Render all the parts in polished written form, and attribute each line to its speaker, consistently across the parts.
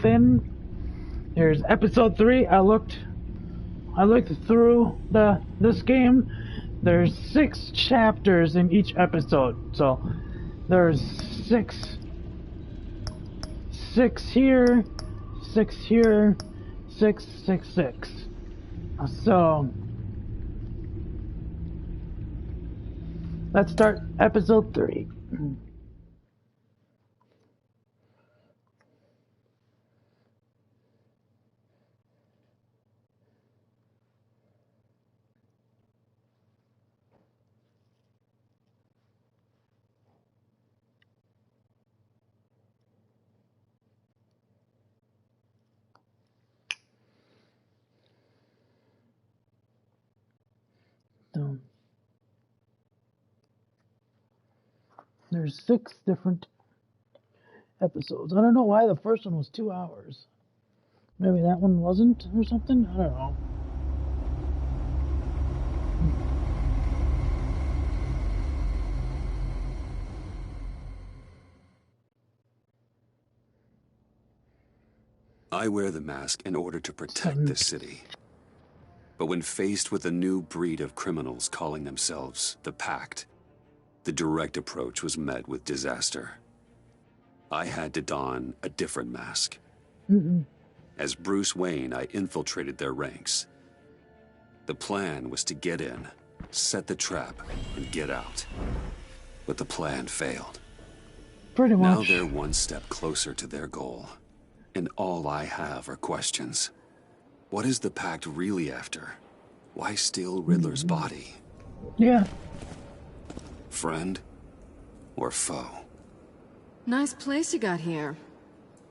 Speaker 1: Within. Here's episode 3. I looked through this game. There's 6 chapters in each episode, so there's 6 here, 6 here, 6, 6, 6. So let's start episode 3. There's 6 different episodes. I don't know why the first one was 2 hours. Maybe that one wasn't or something? I don't know.
Speaker 2: I wear the mask in order to protect this city. But when faced with a new breed of criminals calling themselves the Pact, the direct approach was met with disaster. I had to don a different mask. As Bruce Wayne, I infiltrated their ranks. The plan was to get in, set the trap, and get out. But the plan failed.
Speaker 1: Pretty much.
Speaker 2: Now they're one step closer to their goal. And all I have are questions. What is the Pact really after? Why steal Riddler's body?
Speaker 1: Yeah.
Speaker 2: Friend or foe?
Speaker 3: Nice place you got here.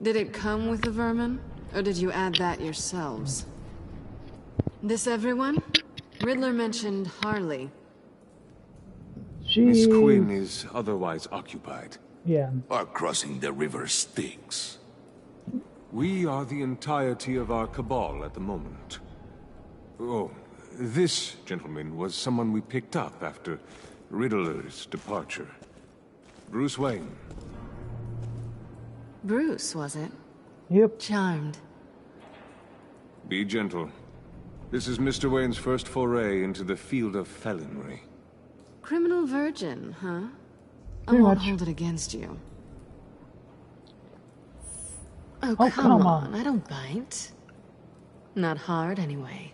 Speaker 3: Did it come with the vermin? Or did you add that yourselves? This everyone? Riddler mentioned Harley.
Speaker 4: Miss Quinn is otherwise occupied.
Speaker 1: Yeah.
Speaker 5: Are crossing the river Styx.
Speaker 4: We are the entirety of our cabal at the moment. Oh, this gentleman was someone we picked up after Riddler's departure. Bruce Wayne.
Speaker 3: Bruce, was it?
Speaker 1: Yep.
Speaker 3: Charmed.
Speaker 4: Be gentle. This is Mr. Wayne's first foray into the field of felonry.
Speaker 3: Criminal virgin, huh? I
Speaker 1: Pretty
Speaker 3: won't
Speaker 1: much.
Speaker 3: hold it against you. Oh,
Speaker 1: Oh,
Speaker 3: come
Speaker 1: come
Speaker 3: on. I don't bite. Not hard, anyway.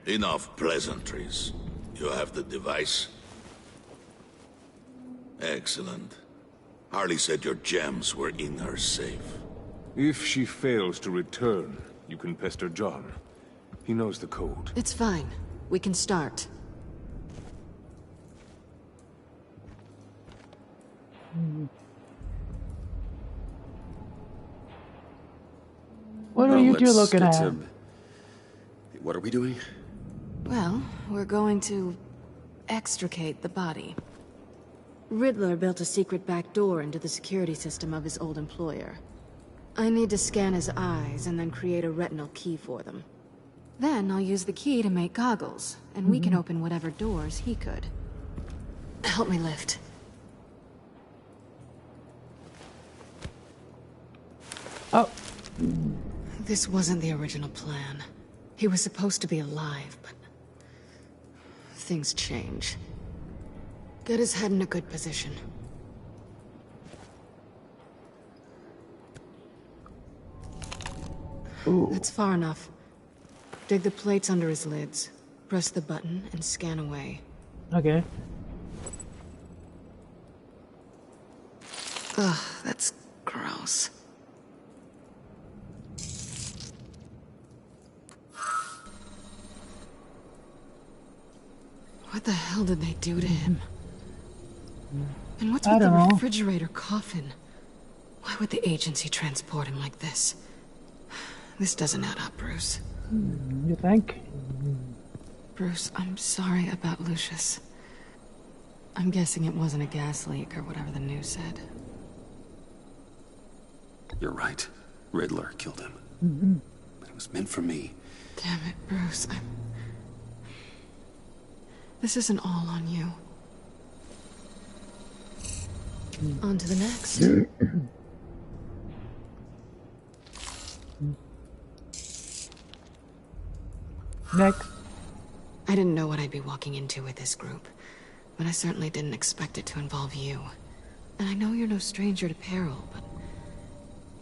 Speaker 5: Enough pleasantries. You have the device? Excellent. Harley said your gems were in her safe.
Speaker 4: If she fails to return, you can pester John. He knows the code.
Speaker 3: It's fine. We can start.
Speaker 1: What are you two
Speaker 2: Let's
Speaker 1: looking
Speaker 2: get
Speaker 1: at?
Speaker 2: to- What are we doing?
Speaker 3: Well, we're going to extricate the body. Riddler built a secret back door into the security system of his old employer. I need to scan his eyes and then create a retinal key for them. Then I'll use the key to make goggles, and we can open whatever doors he could. Help me lift.
Speaker 1: Oh.
Speaker 3: This wasn't the original plan. He was supposed to be alive, but things change. Get his head in a good position.
Speaker 1: Ooh.
Speaker 3: That's far enough. Dig the plates under his lids. Press the button and scan away.
Speaker 1: Okay.
Speaker 3: Ugh, that's gross. What the hell did they do to him? And what's
Speaker 1: I
Speaker 3: with the
Speaker 1: don't know.
Speaker 3: refrigerator coffin? Why would the agency transport him like this? This doesn't add up, Bruce.
Speaker 1: You think?
Speaker 3: Bruce, I'm sorry about Lucius. I'm guessing it wasn't a gas leak or whatever the news said.
Speaker 2: You're right. Riddler killed him. But it was meant for me.
Speaker 3: Damn it, Bruce. This isn't all on you. On to the next.
Speaker 1: Next.
Speaker 3: I didn't know what I'd be walking into with this group, but I certainly didn't expect it to involve you. And I know you're no stranger to peril, but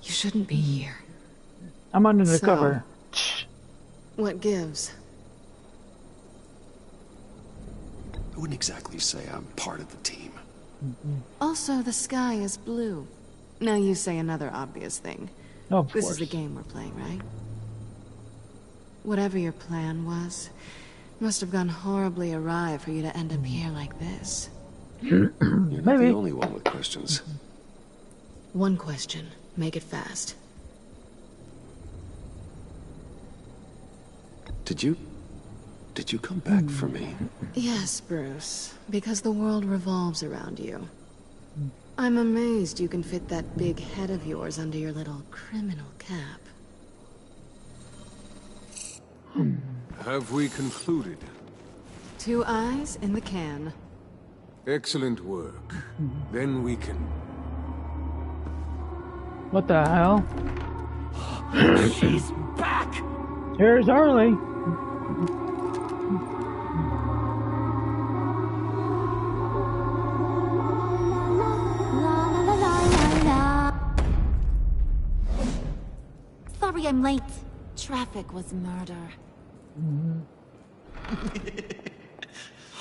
Speaker 3: you shouldn't be here.
Speaker 1: I'm under the
Speaker 3: So-
Speaker 1: cover.
Speaker 3: What gives?
Speaker 2: I wouldn't exactly say I'm part of the team.
Speaker 3: Also, the sky is blue. Now you say another obvious thing.
Speaker 1: Of
Speaker 3: This
Speaker 1: course.
Speaker 3: is the game we're playing, right? Whatever your plan was, it must have gone horribly awry for you to end up here like this.
Speaker 2: You're not
Speaker 1: Maybe.
Speaker 2: the only one with questions.
Speaker 3: One question. Make it fast.
Speaker 2: Did you come back for me?
Speaker 3: Yes, Bruce. Because the world revolves around you. I'm amazed you can fit that big head of yours under your little criminal cap.
Speaker 4: Have we concluded?
Speaker 3: 2 eyes in the can.
Speaker 4: Excellent work. Then we can...
Speaker 1: What the hell?
Speaker 6: She's back!
Speaker 1: Here's Harley.
Speaker 7: Sorry I'm late. Traffic was murder.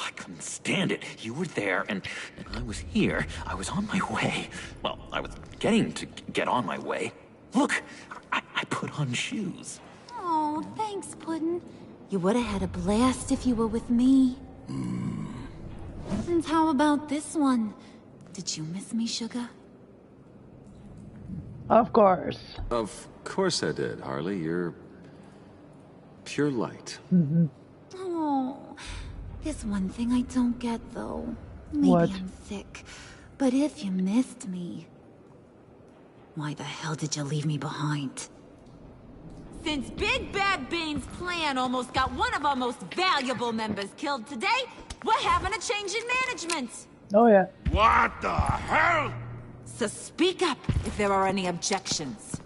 Speaker 6: I couldn't stand it. You were there, and I was here. I was on my way. Well, I was getting to get on my way. Look, I put on shoes.
Speaker 7: Oh, thanks, Puddin'. You would have had a blast if you were with me. And how about this one? Did you miss me, Sugar?
Speaker 1: Of course.
Speaker 2: Of course I did, Harley. You're pure light.
Speaker 7: Oh, there's one thing I don't get, though. Maybe
Speaker 1: What?
Speaker 7: I'm sick, but if you missed me, why the hell did you leave me behind?
Speaker 8: Since Big Bad Bane's plan almost got one of our most valuable members killed today, we're having a change in management.
Speaker 1: Oh yeah.
Speaker 5: What the hell?
Speaker 8: So speak up if there are any objections.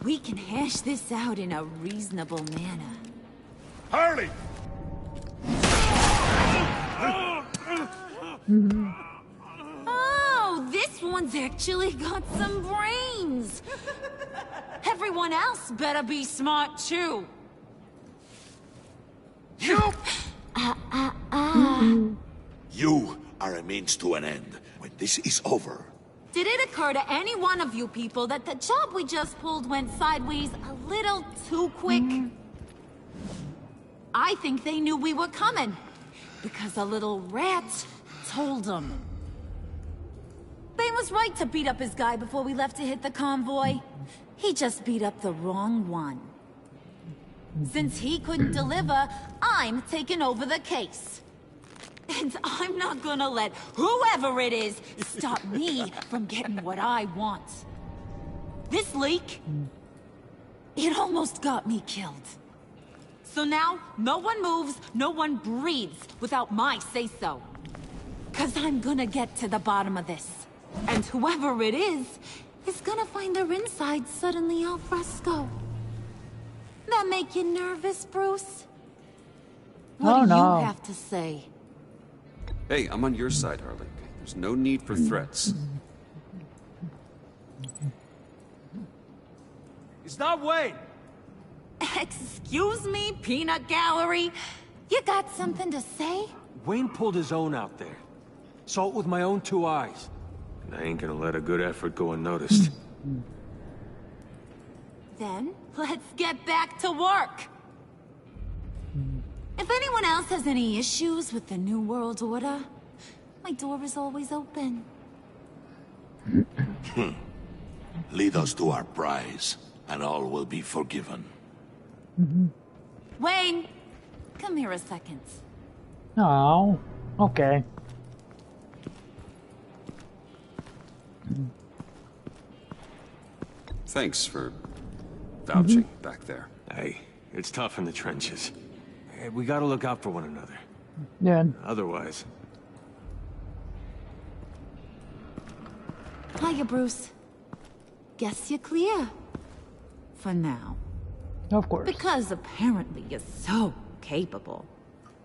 Speaker 8: We can hash this out in a reasonable manner.
Speaker 5: Harley!
Speaker 8: Oh, this one's actually got some brains. Everyone else better be smart too.
Speaker 5: You! You are a means to an end. When this is over,
Speaker 8: Did it occur to any one of you people that the job we just pulled went sideways a little too quick? I think they knew we were coming, because a little rat told them. Bane was right to beat up his guy before we left to hit the convoy. He just beat up the wrong one. Since he couldn't deliver, I'm taking over the case. And I'm not gonna let whoever it is stop me from getting what I want. This leak, it almost got me killed. So now, no one moves, no one breathes without my say-so. 'Cause I'm gonna get to the bottom of this. And whoever it is gonna find their inside suddenly al fresco. That make you nervous, Bruce? What do
Speaker 1: no.
Speaker 8: you have to say?
Speaker 2: Hey, I'm on your side, Harley. There's no need for threats.
Speaker 9: It's not Wayne.
Speaker 8: Excuse me, Peanut Gallery? You got something to say?
Speaker 9: Wayne pulled his own out there. Saw it with my own 2 eyes.
Speaker 4: And I ain't gonna let a good effort go unnoticed.
Speaker 8: Then, let's get back to work. If anyone else has any issues with the New World Order, my door is always open.
Speaker 5: lead us to our prize, and all will be forgiven.
Speaker 8: Wayne, come here a second.
Speaker 1: Oh, okay.
Speaker 2: Thanks for vouching back there.
Speaker 4: Hey, it's tough in the trenches.
Speaker 9: Hey, we gotta look out for one another.
Speaker 1: Yeah.
Speaker 4: Otherwise...
Speaker 7: Hiya, Bruce. Guess you're clear. For now.
Speaker 1: Of course.
Speaker 7: Because apparently you're so capable.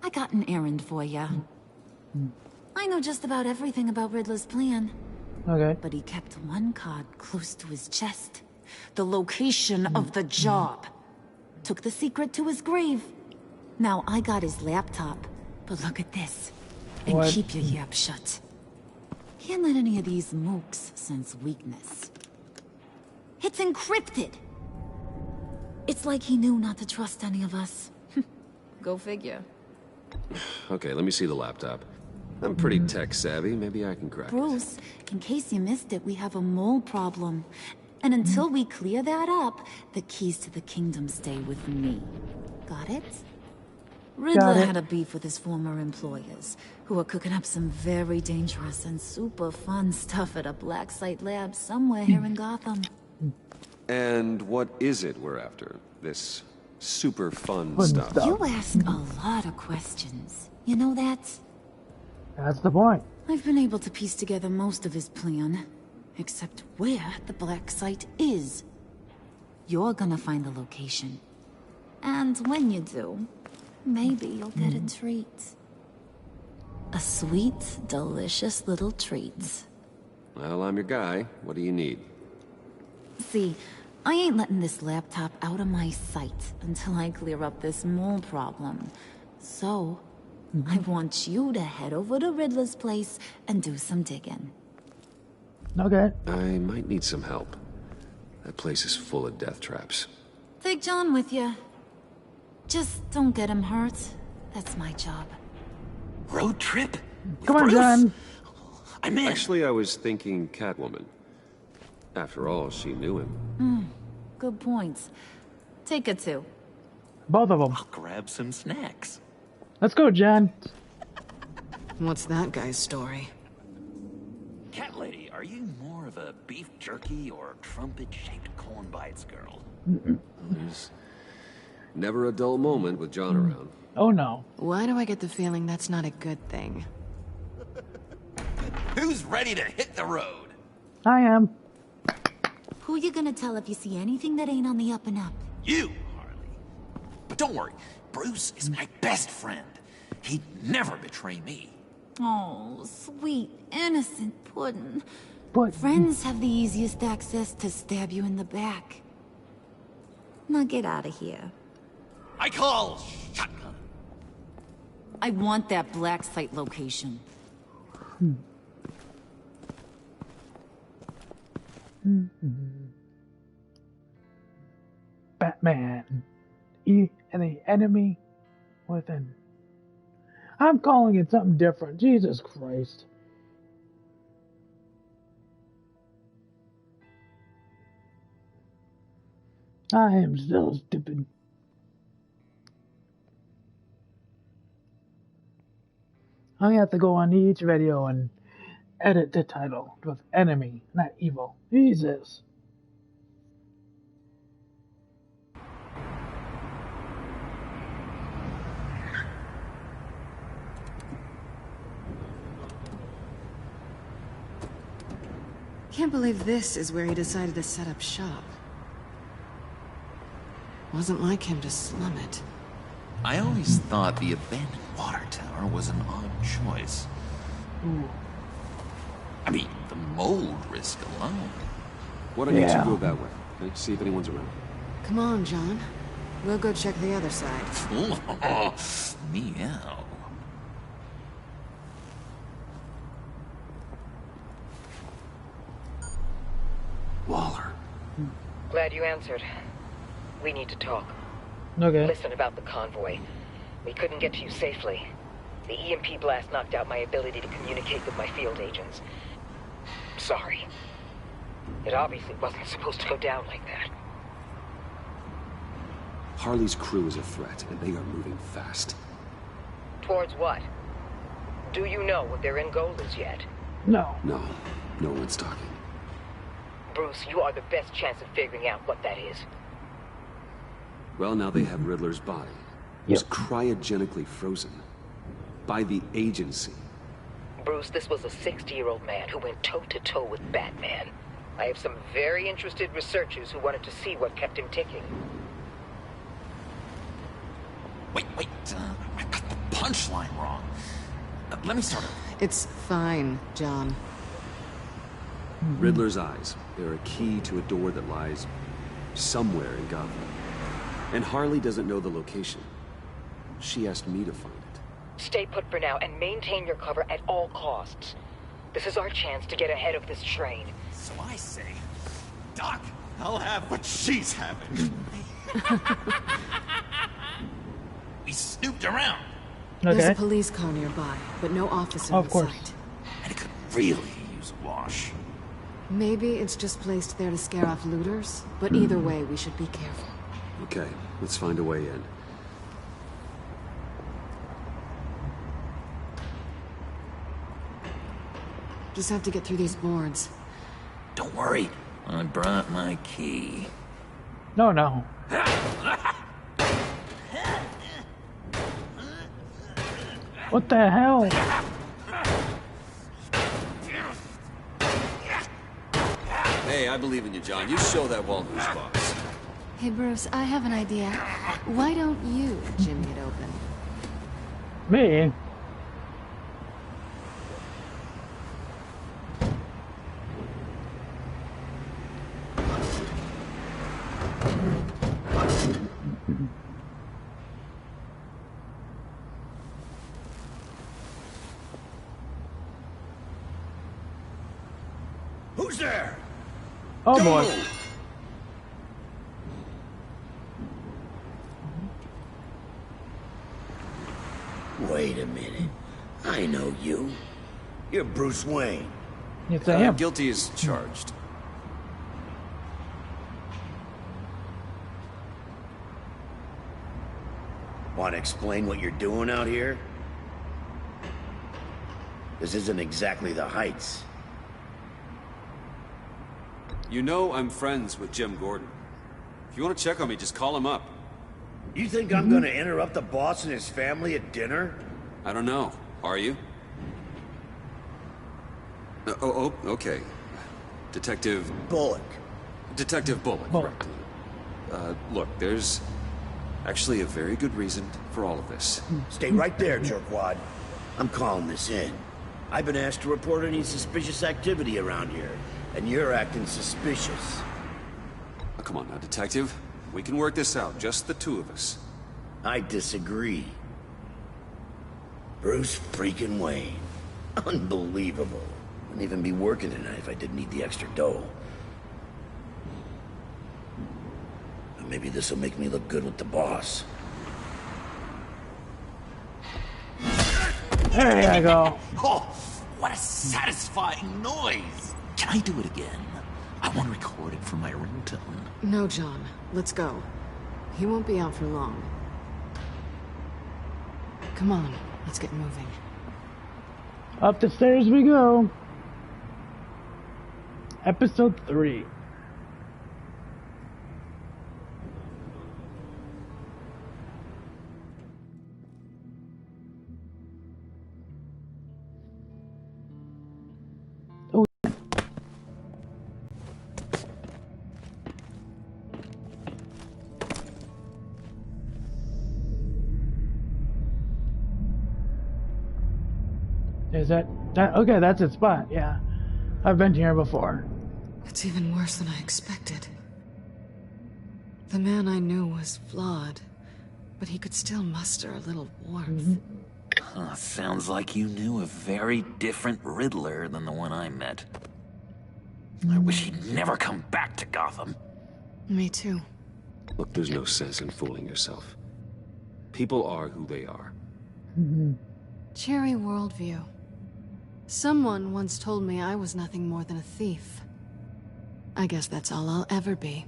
Speaker 7: I got an errand for ya. I know just about everything about Riddler's plan.
Speaker 1: Okay.
Speaker 7: But he kept one card close to his chest. The location of the job. Took the secret to his grave. Now I got his laptop. But look at this. And
Speaker 1: What?
Speaker 7: keep your yap shut. Can't let any of these mooks sense weakness. It's encrypted. It's like he knew not to trust any of us. Go figure.
Speaker 2: Okay, let me see the laptop. I'm pretty tech savvy. Maybe I can crack it.
Speaker 7: Bruce, in case you missed it, we have a mole problem. And until we clear that up, the keys to the kingdom stay with me. Got it? Riddler had a beef with his former employers, who are cooking up some very dangerous and super fun stuff at a black site lab somewhere here in Gotham.
Speaker 2: And what is it we're after? This super fun
Speaker 1: Fun
Speaker 2: stuff.
Speaker 1: stuff.
Speaker 7: You ask a lot of questions. You know that?
Speaker 1: That's the point.
Speaker 7: I've been able to piece together most of his plan, except where the black site is. You're gonna find the location. And when you do, maybe you'll get a treat. A sweet, delicious little treat.
Speaker 2: Well, I'm your guy. What do you need?
Speaker 7: See, I ain't letting this laptop out of my sight until I clear up this mole problem. So, I want you to head over to Riddler's place and do some digging.
Speaker 1: Okay.
Speaker 2: I might need some help. That place is full of death traps.
Speaker 7: Take John with you. Just don't get him hurt. That's my job.
Speaker 6: Road trip?
Speaker 1: Come on,
Speaker 6: Bruce?
Speaker 1: John.
Speaker 6: I'm in.
Speaker 2: Actually, I was thinking Catwoman. After all, she knew him.
Speaker 7: Good points. Take it too.
Speaker 1: Both of them.
Speaker 6: I'll grab some snacks.
Speaker 1: Let's go, John.
Speaker 3: What's that guy's story?
Speaker 6: Cat lady, are you more of a beef jerky or trumpet-shaped corn bites girl?
Speaker 2: There's never a dull moment with John around.
Speaker 1: Oh no.
Speaker 3: Why do I get the feeling that's not a good thing?
Speaker 6: Who's ready to hit the road?
Speaker 1: I am.
Speaker 7: Who you gonna tell if you see anything that ain't on the up and up?
Speaker 6: You, Harley. But don't worry, Bruce is my best friend. He'd never betray me.
Speaker 7: Oh, sweet, innocent Puddin'.
Speaker 1: But
Speaker 7: Friends have the easiest access to stab you in the back. Now get out of here.
Speaker 6: I call shotgun.
Speaker 7: I want that black site location.
Speaker 1: Batman. And the enemy within. I'm calling it something different. Jesus Christ. I am still stupid. I'm gonna have to go on each video and edit the title with enemy, not evil. Jesus.
Speaker 3: Can't believe this is where he decided to set up shop. Wasn't like him to slum it.
Speaker 6: I always thought the abandoned water tower was an odd choice.
Speaker 1: Ooh.
Speaker 6: I mean, the mold risk alone.
Speaker 2: Why don't you
Speaker 1: Yeah.
Speaker 2: two go that way? Okay? See if anyone's around.
Speaker 3: Come on, John. We'll go check the other side.
Speaker 6: Meow.
Speaker 2: Waller.
Speaker 10: Glad you answered. We need to talk.
Speaker 1: Okay.
Speaker 10: Listen about the convoy. We couldn't get to you safely. The EMP blast knocked out my ability to communicate with my field agents. Sorry. It obviously wasn't supposed to go down like that.
Speaker 2: Harley's crew is a threat, and they are moving fast.
Speaker 10: Towards what? Do you know what their end goal is yet?
Speaker 1: No.
Speaker 2: No, no one's talking.
Speaker 10: Bruce, you are the best chance of figuring out what that is.
Speaker 2: Well, now they have Riddler's body. He was cryogenically frozen. By the agency.
Speaker 10: Bruce, this was a 60-year-old man who went toe-to-toe with Batman. I have some very interested researchers who wanted to see what kept him ticking.
Speaker 6: Wait, I got the punchline wrong. Let me start over.
Speaker 3: It's fine, John.
Speaker 2: Riddler's eyes. They're a key to a door that lies somewhere in Gotham. And Harley doesn't know the location. She asked me to find it.
Speaker 10: Stay put for now and maintain your cover at all costs. This is our chance to get ahead of this train.
Speaker 6: So I say, Doc, I'll have what she's having. We snooped around.
Speaker 1: Okay.
Speaker 3: There's a police car nearby, but no officer in sight.
Speaker 6: And it could really use a wash.
Speaker 3: Maybe it's just placed there to scare off looters, but either way, we should be careful.
Speaker 2: Okay, let's find a way in.
Speaker 3: Just have to get through these boards.
Speaker 6: Don't worry, I brought my key.
Speaker 1: No. What the hell?
Speaker 2: Hey, I believe in you, John. You show that wall who's boss.
Speaker 3: Hey, Bruce, I have an idea. Why don't you jimmy it open?
Speaker 1: Me?
Speaker 5: Who's there?
Speaker 1: Oh boy.
Speaker 5: Wait a minute. I know you. You're Bruce Wayne.
Speaker 1: Yes, I am.
Speaker 2: Guilty as charged.
Speaker 5: Want to explain what you're doing out here? This isn't exactly the Heights.
Speaker 2: You know I'm friends with Jim Gordon. If you want to check on me, just call him up.
Speaker 5: You think I'm gonna interrupt the boss and his family at dinner?
Speaker 2: I don't know. Are you? Okay. Detective...
Speaker 5: Bullock.
Speaker 2: Detective Bullock.
Speaker 1: Bullock.
Speaker 2: Right. Look, there's actually a very good reason for all of this.
Speaker 5: Stay right there, jerkwad. I'm calling this in. I've been asked to report any suspicious activity around here, and you're acting suspicious.
Speaker 2: Oh, come on now, Detective. We can work this out, just the two of us.
Speaker 5: I disagree. Bruce freaking Wayne. Unbelievable. Wouldn't even be working tonight if I didn't need the extra dough. But maybe this'll make me look good with the boss.
Speaker 1: There you go.
Speaker 6: Oh, what a satisfying noise! Can I do it again? I want to record it for my ringtone.
Speaker 3: No, John. Let's go. He won't be out for long. Come on, let's get moving.
Speaker 1: Up the stairs we go. Episode 3. Oh. Is that okay, that's its spot, yeah. I've been here before.
Speaker 3: It's even worse than I expected. The man I knew was flawed, but he could still muster a little warmth.
Speaker 6: Sounds like you knew a very different Riddler than the one I met. I wish he'd never come back to Gotham.
Speaker 3: Me too.
Speaker 2: Look, there's no sense in fooling yourself. People are who they are.
Speaker 3: Cherry worldview. Someone once told me I was nothing more than a thief. I guess that's all I'll ever be.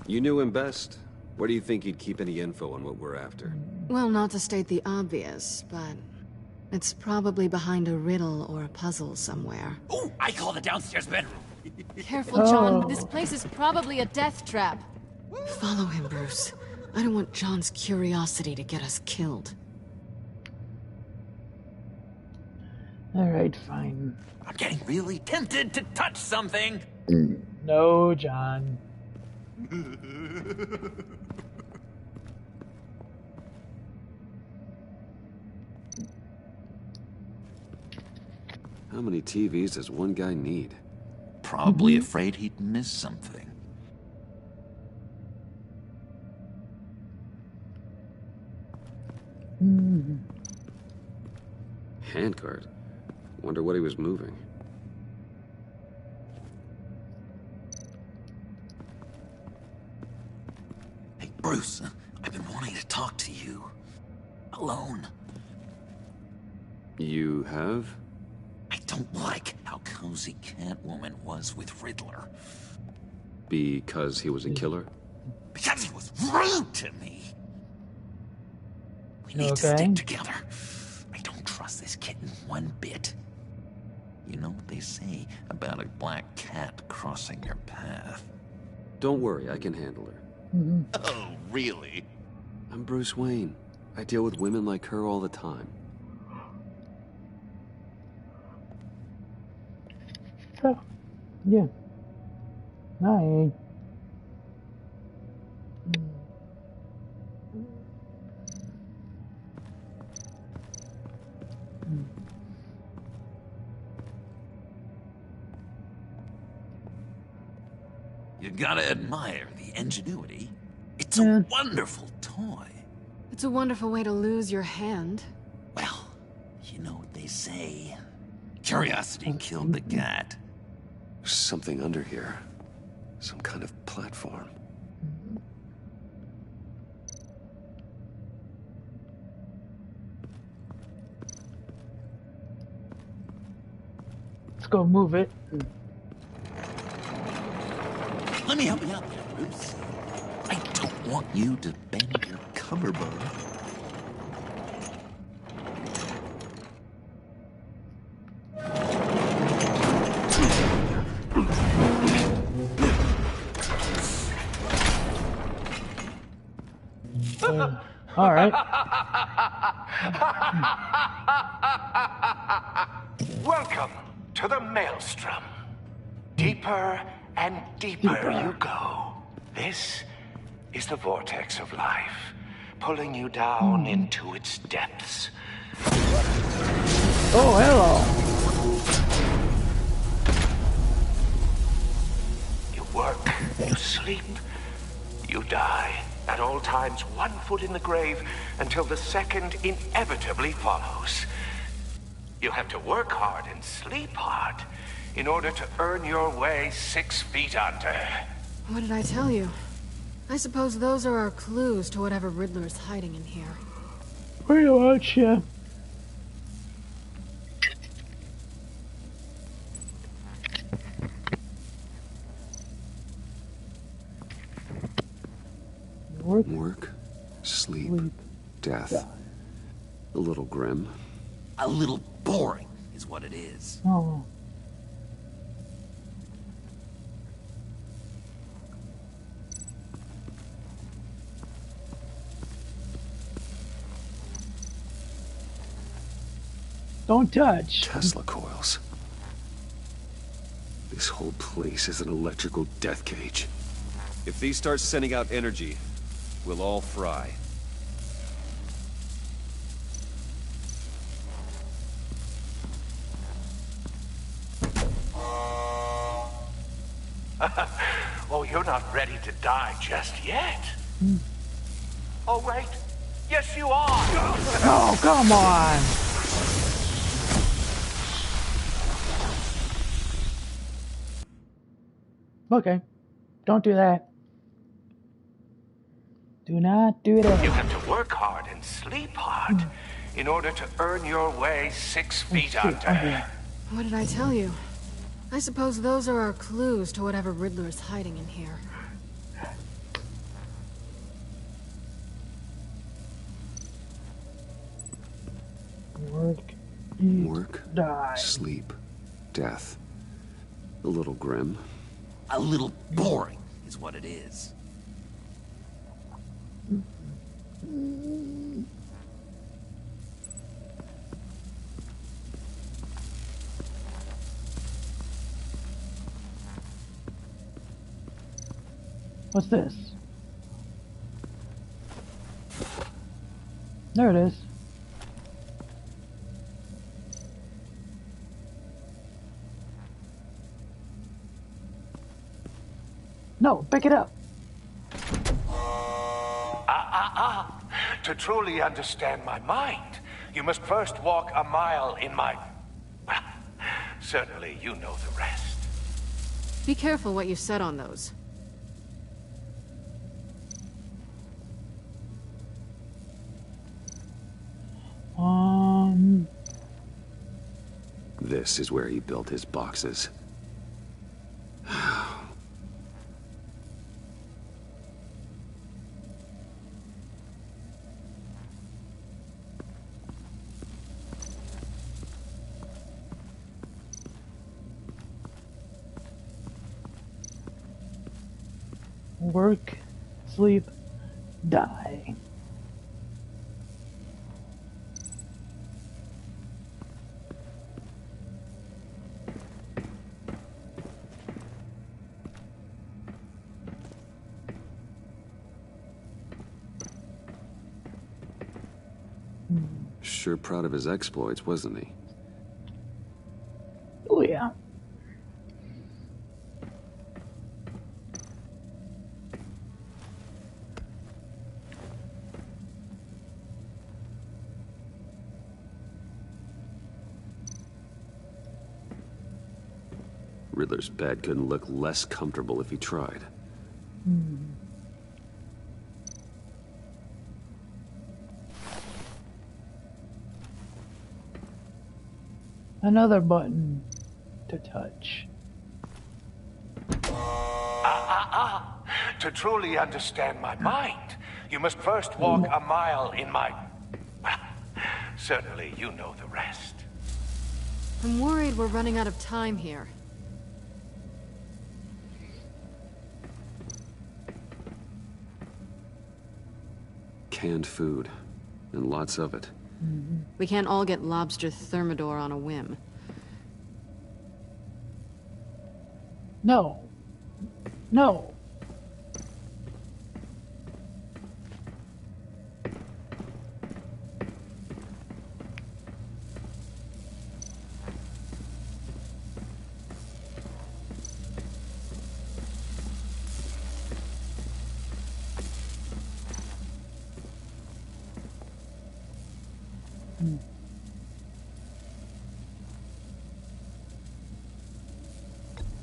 Speaker 2: You knew him best. Where do you think he'd keep any info on what we're after?
Speaker 3: Well, not to state the obvious, but it's probably behind a riddle or a puzzle somewhere.
Speaker 6: Oh, I call the downstairs bedroom.
Speaker 11: Careful, John. This place is probably a death trap.
Speaker 3: Follow him, Bruce. I don't want John's curiosity to get us killed.
Speaker 1: Alright, fine.
Speaker 6: I'm getting really tempted to touch something.
Speaker 1: No, John.
Speaker 2: How many TVs does one guy need?
Speaker 6: Probably afraid he'd miss something.
Speaker 2: Handcart. Wonder what he was moving.
Speaker 6: Hey, Bruce, I've been wanting to talk to you. Alone.
Speaker 2: You have?
Speaker 6: I don't like how cozy Catwoman was with Riddler.
Speaker 2: Because he was a killer?
Speaker 6: Because he was rude to me. We need to stick together. I don't trust this kitten one bit. You know what they say about a black cat crossing your path?
Speaker 2: Don't worry, I can handle her.
Speaker 6: Oh, really?
Speaker 2: I'm Bruce Wayne. I deal with women like her all the time.
Speaker 1: Oh, yeah. Hi.
Speaker 6: You gotta admire the ingenuity. It's a wonderful toy.
Speaker 3: It's a wonderful way to lose your hand.
Speaker 6: Well, you know what they say. Curiosity killed the cat.
Speaker 2: There's something under here. Some kind of platform.
Speaker 1: Let's go move it.
Speaker 6: Let me help you out there, Bruce. I don't want you to bend your cover bar.
Speaker 1: All right.
Speaker 12: Welcome to the Maelstrom. Deeper and deeper you go. This is the vortex of life, pulling you down into its depths.
Speaker 1: Oh, hello.
Speaker 12: You work, you sleep, you die. At all times, 1 foot in the grave until the second inevitably follows. You have to work hard and sleep hard in order to earn your way 6 feet under.
Speaker 3: What did I tell you? I suppose those are our clues to whatever Riddler's hiding in here.
Speaker 1: Pretty much, yeah.
Speaker 2: Work, sleep, death. A little grim.
Speaker 6: A little boring is what it is.
Speaker 1: Oh. Don't touch.
Speaker 2: Tesla coils. This whole place is an electrical death cage.
Speaker 13: If these start sending out energy, we'll all fry.
Speaker 12: Oh, you're not ready to die just yet. Oh, wait. Yes, you are.
Speaker 1: Oh, come on. Okay. Don't do that. Do not do that.
Speaker 12: You have to work hard and sleep hard in order to earn your way 6 feet under.
Speaker 3: What did I tell you? I suppose those are our clues to whatever Riddler's hiding in here.
Speaker 2: Work,
Speaker 1: die.
Speaker 2: Sleep, death. A little grim.
Speaker 6: A little boring is what it is.
Speaker 1: What's this? There it is. No, pick it up.
Speaker 12: To truly understand my mind, you must first walk a mile in my... Well, certainly you know the rest.
Speaker 3: Be careful what you said on those.
Speaker 2: This is where he built his boxes.
Speaker 1: Work, sleep, die.
Speaker 2: Sure proud of his exploits, wasn't he?
Speaker 1: Oh yeah.
Speaker 2: Riddler's bed couldn't look less comfortable if he tried.
Speaker 1: Another button to touch.
Speaker 12: To truly understand my mind, you must first walk a mile in my... Well, certainly you know the rest.
Speaker 3: I'm worried we're running out of time here.
Speaker 2: Canned food, and lots of it.
Speaker 3: We can't all get lobster thermidor on a whim.
Speaker 1: No. No.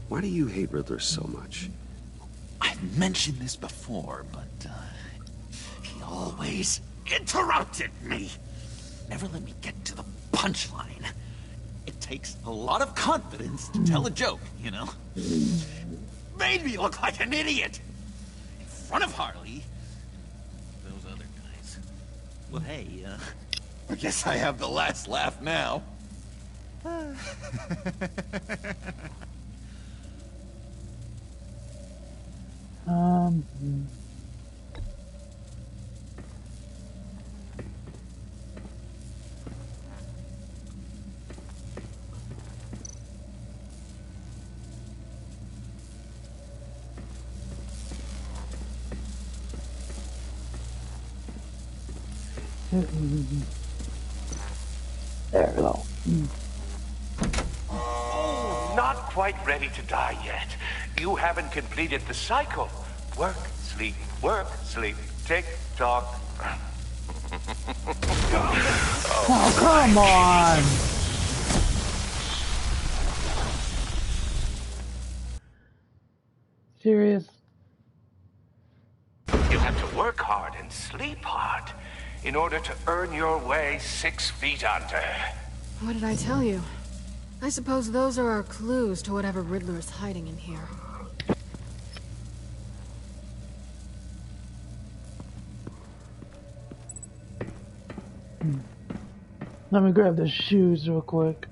Speaker 2: Why do you hate Riddler so much?
Speaker 6: I've mentioned this before, but he always interrupted me. Never let me get to the punchline. It takes a lot of confidence to tell a joke, you know? Made me look like an idiot! In front of Harley. Those other guys. Well, hey, I guess I have the last laugh now.
Speaker 1: There we go.
Speaker 12: Oh, not quite ready to die yet. You haven't completed the cycle. Work, sleep, tick, tock.
Speaker 1: Oh, come on! Serious?
Speaker 12: You have to work hard and sleep hard in order to earn your way 6 feet under.
Speaker 3: What did I tell you? I suppose those are our clues to whatever Riddler is hiding in here.
Speaker 1: Let me grab the shoes real quick.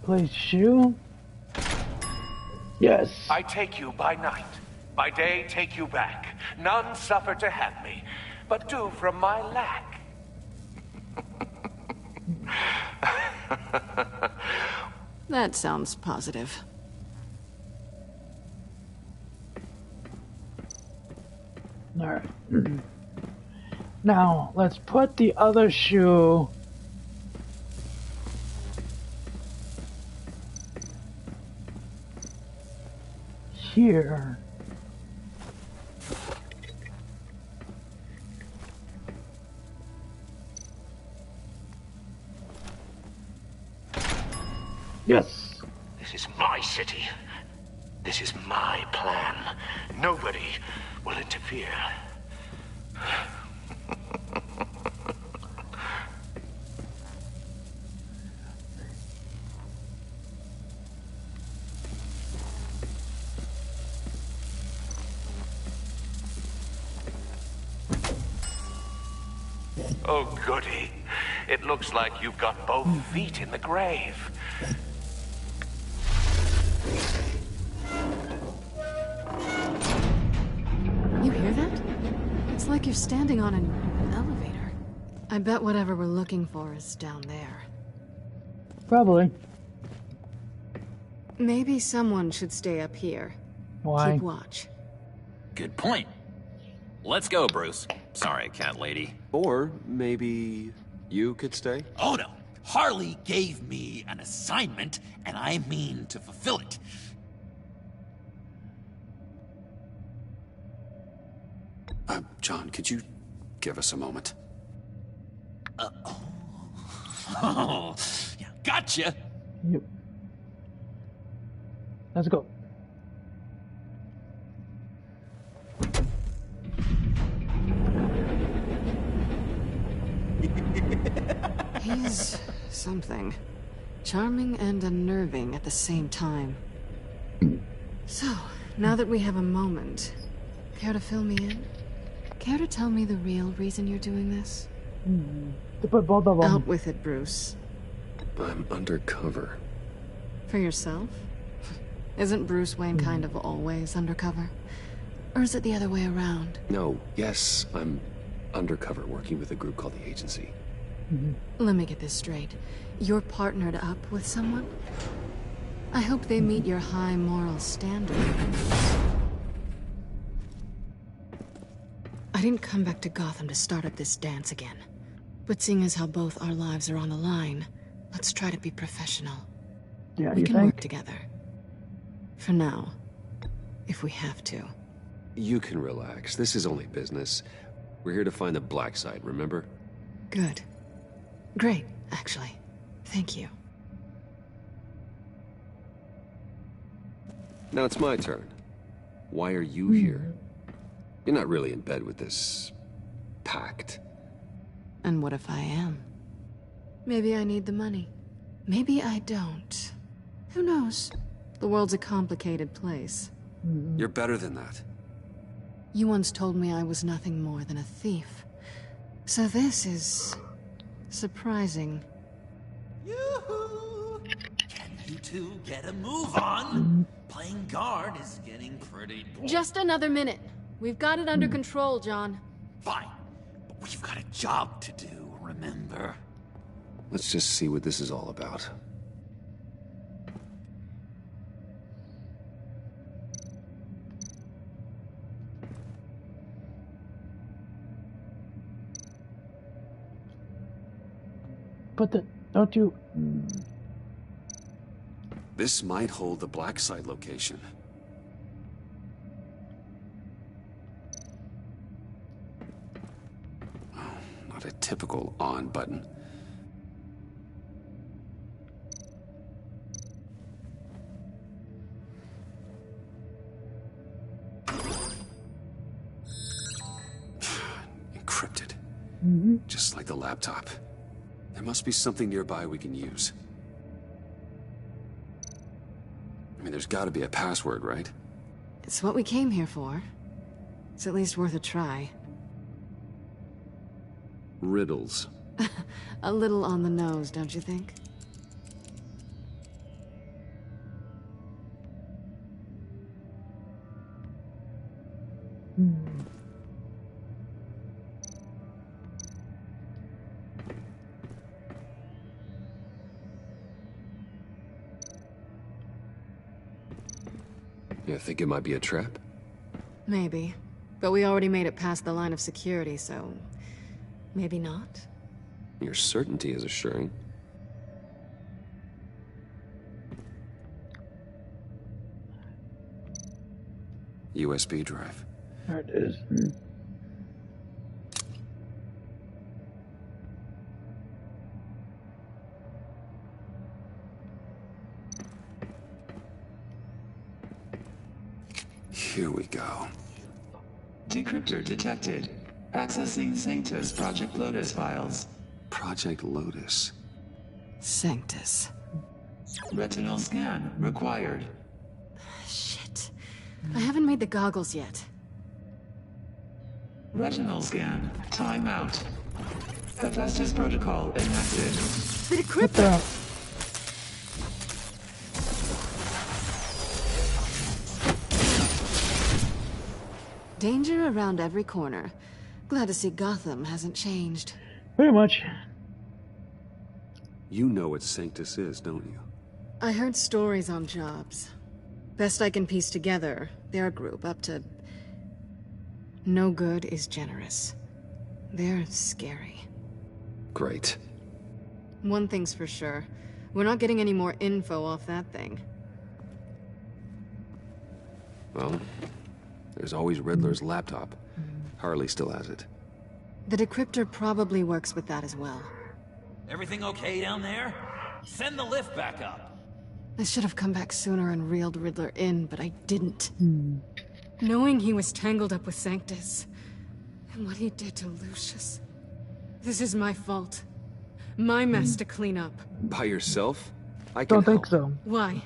Speaker 1: Replace shoe? Yes.
Speaker 12: I take you by night. By day, take you back. None suffer to have me, but do from my lack.
Speaker 3: That sounds positive.
Speaker 1: Alright. Now, let's put the other shoe here. Yes.
Speaker 12: This is my city. This is my plan. Nobody will interfere. Oh, goody. It looks like you've got both feet in the grave.
Speaker 3: You hear that? It's like you're standing on an elevator. I bet whatever we're looking for is down there.
Speaker 1: Probably.
Speaker 3: Maybe someone should stay up here.
Speaker 1: Why?
Speaker 3: Keep watch.
Speaker 6: Good point. Let's go, Bruce. Sorry, cat lady.
Speaker 13: Or maybe you could stay?
Speaker 14: Oh no. Harley gave me an assignment, and I mean to fulfill it.
Speaker 2: John, could you give us a moment?
Speaker 14: Oh, yeah, gotcha.
Speaker 1: Yep. Let's go.
Speaker 3: He's something. Charming and unnerving at the same time. So, now that we have a moment, care to fill me in? Care to tell me the real reason you're doing this?
Speaker 1: To put both of them.
Speaker 3: Out with it, Bruce.
Speaker 2: I'm undercover.
Speaker 3: For yourself? Isn't Bruce Wayne kind of always undercover? Or is it the other way around?
Speaker 2: No, yes, I'm undercover working with a group called the Agency.
Speaker 3: Let me get this straight. You're partnered up with someone? I hope they meet your high moral standard. I didn't come back to Gotham to start up this dance again. But seeing as how both our lives are on the line, let's try to be professional.
Speaker 1: Yeah,
Speaker 3: we
Speaker 1: you
Speaker 3: can
Speaker 1: think?
Speaker 3: work together. For now. If we have to.
Speaker 2: You can relax. This is only business. We're here to find the black side, remember?
Speaker 3: Good. Great, actually. Thank you.
Speaker 2: Now it's my turn. Why are you here? You're not really in bed with this pact.
Speaker 3: And what if I am? Maybe I need the money. Maybe I don't. Who knows? The world's a complicated place.
Speaker 2: You're better than that.
Speaker 3: You once told me I was nothing more than a thief. So this is... surprising.
Speaker 14: Yoo-hoo! Can you two get a move on? Playing guard is getting pretty boring.
Speaker 11: Just another minute. We've got it under control, John.
Speaker 14: Fine. But we've got a job to do, remember?
Speaker 2: Let's just see what this is all about.
Speaker 1: But don't you...
Speaker 2: This might hold the black side location. Oh, not a typical on button. Encrypted. Just like the laptop. There must be something nearby we can use. I mean, there's got to be a password, right?
Speaker 3: It's what we came here for. It's at least worth a try.
Speaker 2: Riddles.
Speaker 3: A little on the nose, don't you think?
Speaker 2: You think it might be a trap?
Speaker 3: Maybe. But we already made it past the line of security, so... maybe not?
Speaker 2: Your certainty is assuring. USB drive.
Speaker 1: There it is.
Speaker 2: Here we go.
Speaker 15: Decryptor detected. Accessing Sanctus Project Lotus files.
Speaker 2: Project Lotus.
Speaker 3: Sanctus.
Speaker 15: Retinal scan required.
Speaker 3: Shit. I haven't made the goggles yet.
Speaker 15: Retinal scan. Timeout. Hephaestus protocol enacted.
Speaker 3: The decryptor! Danger around every corner. Glad to see Gotham hasn't changed.
Speaker 1: Pretty much.
Speaker 2: You know what Sanctus is, don't you?
Speaker 3: I heard stories on jobs. Best I can piece together, their group up to... no good is generous. They're scary.
Speaker 2: Great.
Speaker 3: One thing's for sure. We're not getting any more info off that thing.
Speaker 2: Well, there's always Riddler's laptop. Harley still has it.
Speaker 3: The decryptor probably works with that as well.
Speaker 14: Everything okay down there? Send the lift back up.
Speaker 3: I should have come back sooner and reeled Riddler in, but I didn't. Knowing he was tangled up with Sanctus, and what he did to Lucius. This is my fault. My mess to clean up.
Speaker 2: By yourself? I
Speaker 1: Don't
Speaker 2: can
Speaker 1: think so.
Speaker 3: Why?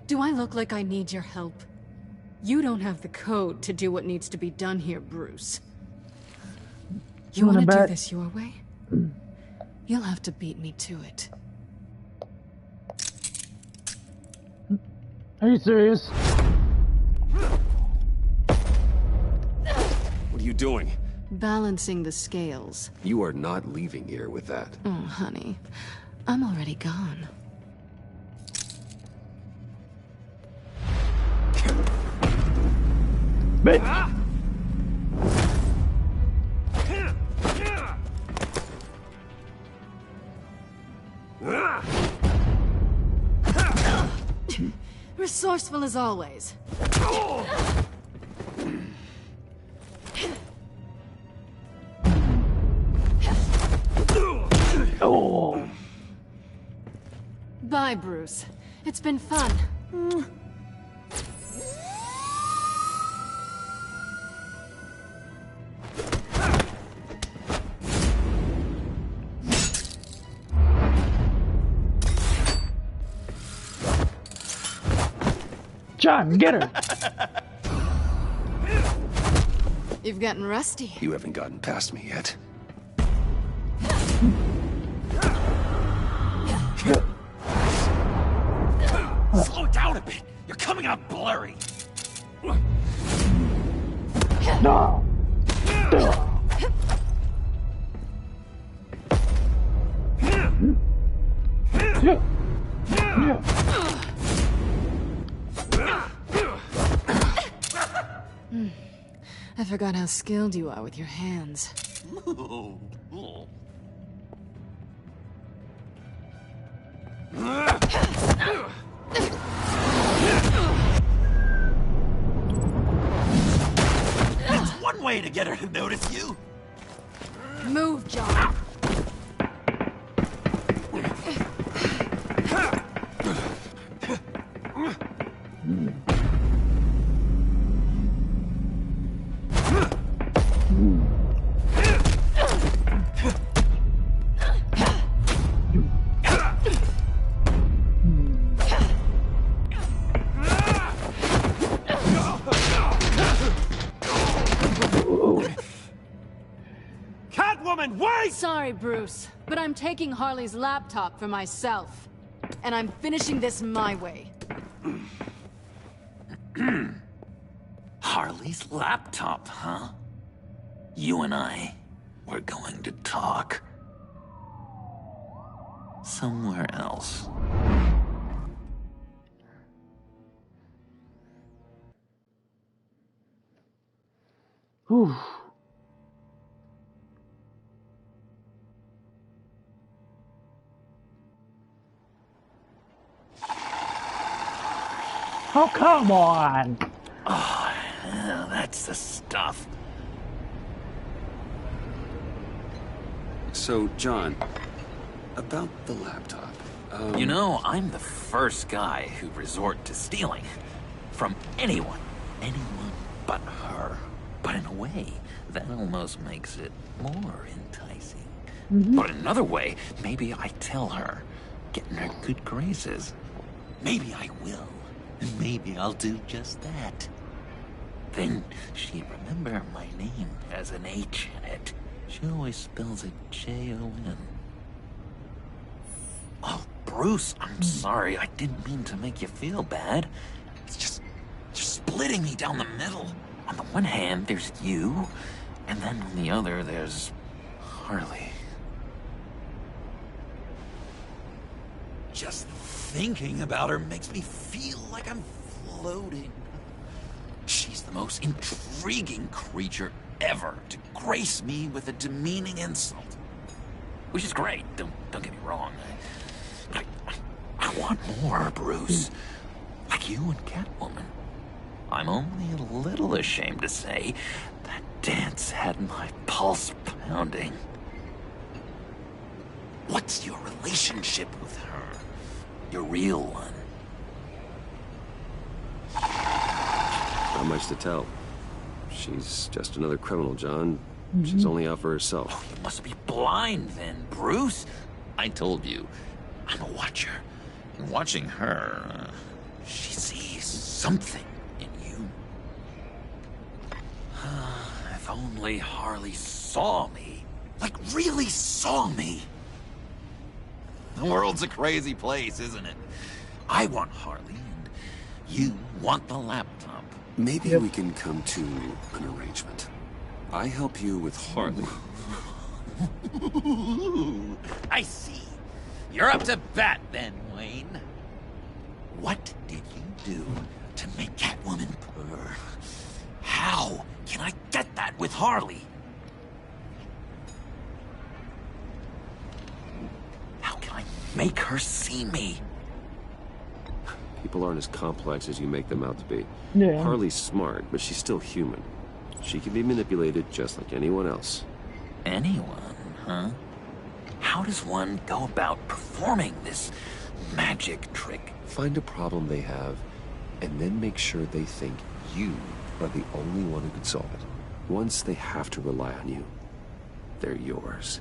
Speaker 3: Do I look like I need your help? You don't have the code to do what needs to be done here, Bruce. You want to do this your way? You'll have to beat me to it.
Speaker 1: Are you serious?
Speaker 2: What are you doing?
Speaker 3: Balancing the scales.
Speaker 2: You are not leaving here with that.
Speaker 3: Oh, honey. I'm already gone.
Speaker 1: Bitch!
Speaker 3: Resourceful as always.
Speaker 1: Oh.
Speaker 3: Bye, Bruce. It's been fun.
Speaker 1: John, get her!
Speaker 3: You've gotten rusty.
Speaker 2: You haven't gotten past me yet.
Speaker 14: Slow down a bit. You're coming out blurry.
Speaker 1: No!
Speaker 3: I forgot how skilled you are with your hands.
Speaker 14: That's one way to get her to notice you.
Speaker 3: Move, John.
Speaker 14: Catwoman, wait!
Speaker 11: Sorry, Bruce, but I'm taking Harley's laptop for myself. And I'm finishing this my way.
Speaker 6: Harley's laptop, huh? You and I, we're going to talk. Somewhere else.
Speaker 1: Ooh. Oh, come on!
Speaker 6: Oh, yeah, that's the stuff.
Speaker 2: So, John, about the laptop.
Speaker 6: You know, I'm the first guy who resort to stealing. From anyone. Anyone but her. But in a way, that almost makes it more enticing. But in another way, maybe I tell her, get in her good graces. Maybe I will. And maybe I'll do just that. Then she'd remember my name has an H in it. She always spells it Jon. Oh, Bruce, I'm sorry. I didn't mean to make you feel bad. It's just splitting me down the middle. On the one hand, there's you, and then on the other, there's Harley. Just thinking about her makes me feel like I'm floating. She's the most intriguing creature ever to grace me with a demeaning insult. Which is great, don't get me wrong. I want more, Bruce. Like you and Catwoman. I'm only a little ashamed to say that dance had my pulse pounding. What's your relationship with her? Your real one?
Speaker 2: Not much to tell. She's just another criminal, John. She's only out for herself.
Speaker 6: Oh, you must be blind then, Bruce. I told you, I'm a watcher. And watching her, she sees something in you. If only Harley saw me. Like, really saw me. The world's a crazy place, isn't it? I want Harley, and you want the laptop.
Speaker 2: Maybe we can come to an arrangement. I help you with Harley.
Speaker 6: I see. You're up to bat then, Wayne. What did you do to make Catwoman purr? How can I get that with Harley? How can I make her see me?
Speaker 2: People aren't as complex as you make them out to be.
Speaker 1: Yeah.
Speaker 2: Harley's smart, but she's still human. She can be manipulated just like anyone else.
Speaker 6: Anyone, huh? How does one go about performing this magic trick?
Speaker 2: Find a problem they have, and then make sure they think you are the only one who can solve it. Once they have to rely on you, they're yours.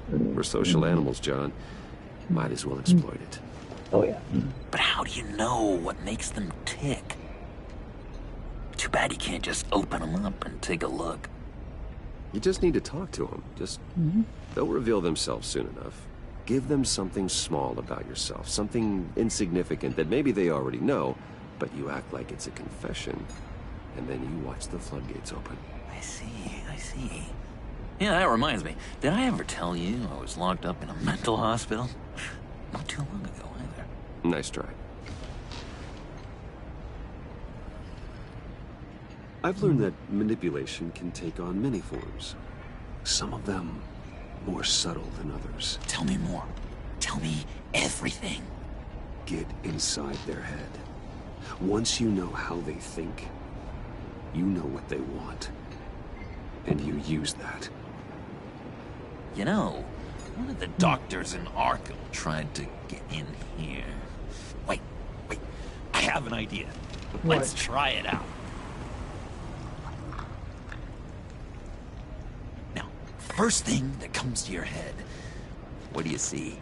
Speaker 2: We're social animals, John. Might as well exploit it.
Speaker 1: Oh, yeah.
Speaker 6: But how do you know what makes them tick? Too bad you can't just open them up and take a look.
Speaker 2: You just need to talk to them. They'll reveal themselves soon enough. Give them something small about yourself, something insignificant that maybe they already know, but you act like it's a confession, and then you watch the floodgates open.
Speaker 6: I see. Yeah, that reminds me. Did I ever tell you I was locked up in a mental hospital? Not too long ago, either.
Speaker 2: Nice try. I've learned that manipulation can take on many forms. Some of them more subtle than others.
Speaker 6: Tell me more. Tell me everything.
Speaker 2: Get inside their head. Once you know how they think, you know what they want. And you use that.
Speaker 6: You know, one of the doctors in Arkham tried to get in here. Wait. I have an idea. Let's try it out. Now, first thing that comes to your head, what do you see?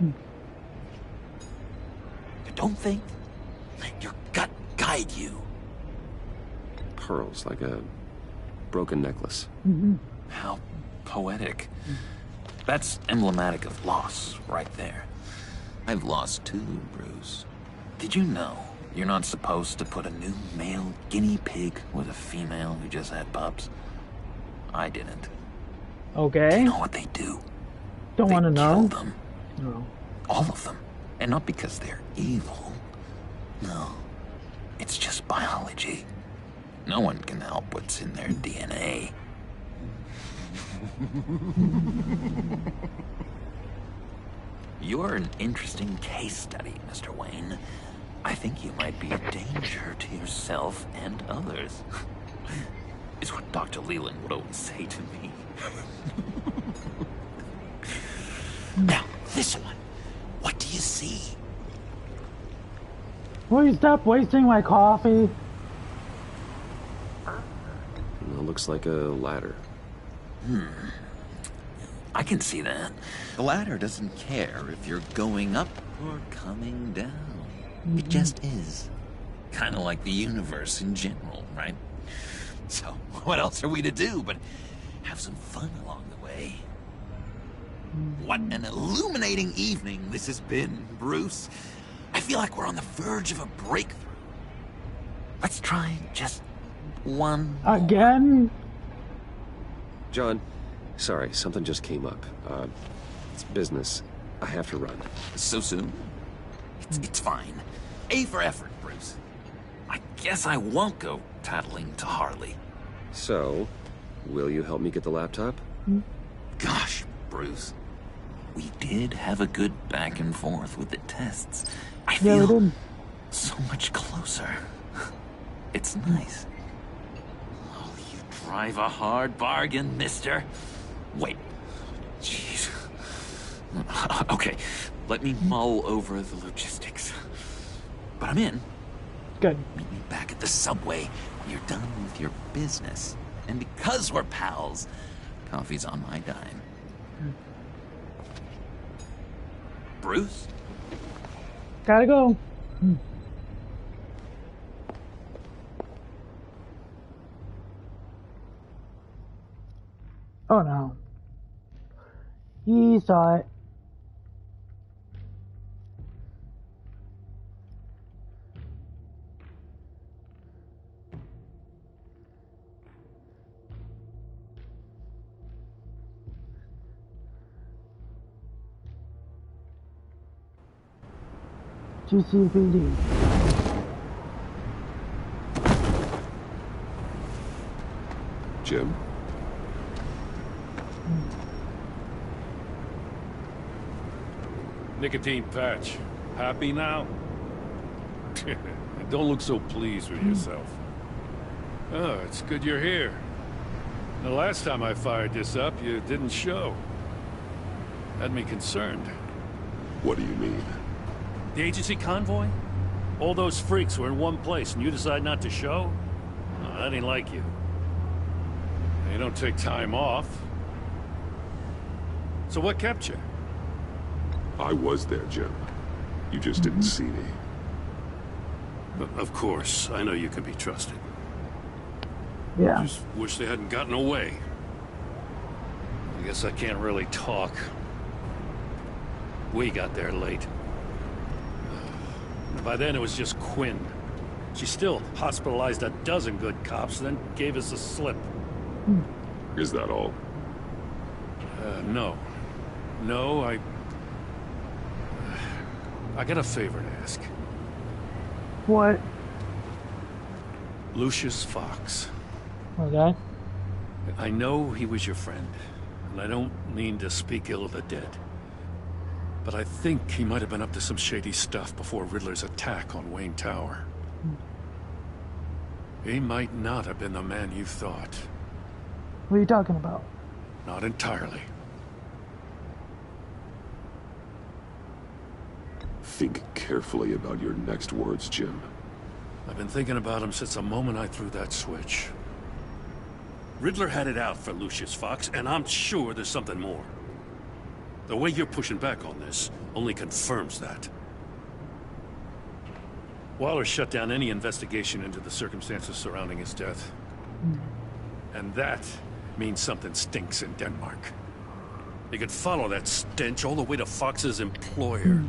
Speaker 6: You don't think? Let your gut guide you.
Speaker 2: Pearls, like a broken necklace.
Speaker 6: How poetic. That's emblematic of loss, right there. I've lost too, Bruce. Did you know you're not supposed to put a new male guinea pig with a female who just had pups? I didn't.
Speaker 1: Okay.
Speaker 6: Do you know what they do?
Speaker 1: Don't want to know.
Speaker 6: Kill them.
Speaker 1: No.
Speaker 6: All of them. And not because they're evil. No. It's just biology. No one can help what's in their DNA. You're an interesting case study, Mr. Wayne. I think you might be a danger to yourself and others. It's what Dr. Leland would always say to me. Now, this one. What do you see?
Speaker 1: Will you stop wasting my coffee?
Speaker 13: It looks like a ladder.
Speaker 6: I can see that. The ladder doesn't care if you're going up or coming down. It just is. Kind of like the universe in general, right? So, what else are we to do but have some fun along the way? What an illuminating evening this has been, Bruce. I feel like we're on the verge of a breakthrough. Let's try just one
Speaker 1: again.
Speaker 13: John, sorry, something just came up. It's business. I have to run.
Speaker 6: So soon? It's fine. A for effort, Bruce. I guess I won't go tattling to Harley.
Speaker 13: So, will you help me get the laptop?
Speaker 6: Gosh, Bruce. We did have a good back and forth with the tests. I feel so much closer. It's nice. Oh, you drive a hard bargain, mister. Wait. Jeez. Okay, let me mull over the logistics. But I'm in.
Speaker 1: Good.
Speaker 6: Meet me back at the subway when you're done with your business. And because we're pals, coffee's on my dime. Bruce?
Speaker 1: Gotta go. Oh no. He saw it. GCPD.
Speaker 13: Jim?
Speaker 16: Nicotine patch. Happy now? Don't look so pleased with yourself. Oh, it's good you're here. The last time I fired this up, you didn't show. Had me concerned.
Speaker 13: What do you mean?
Speaker 16: The agency convoy? All those freaks were in one place and you decide not to show? Oh, that ain't like you. You don't take time off. So what kept you?
Speaker 17: I was there, Jim. You just didn't see me.
Speaker 16: Of course, I know you can be trusted.
Speaker 1: Yeah.
Speaker 16: Just wish they hadn't gotten away. I guess I can't really talk. We got there late. By then it was just Quinn. She still hospitalized a dozen good cops, then gave us a slip.
Speaker 17: Is that all?
Speaker 16: No. No, I got a favor to ask.
Speaker 1: What?
Speaker 16: Lucius Fox.
Speaker 1: Okay.
Speaker 16: I know he was your friend, and I don't mean to speak ill of the dead. But I think he might have been up to some shady stuff before Riddler's attack on Wayne Tower. He might not have been the man you thought.
Speaker 1: What are you talking about?
Speaker 16: Not entirely.
Speaker 17: Think carefully about your next words, Jim.
Speaker 16: I've been thinking about him since the moment I threw that switch. Riddler had it out for Lucius Fox, and I'm sure there's something more. The way you're pushing back on this only confirms that. Waller shut down any investigation into the circumstances surrounding his death. And that means something stinks in Denmark. You could follow that stench all the way to Fox's employer.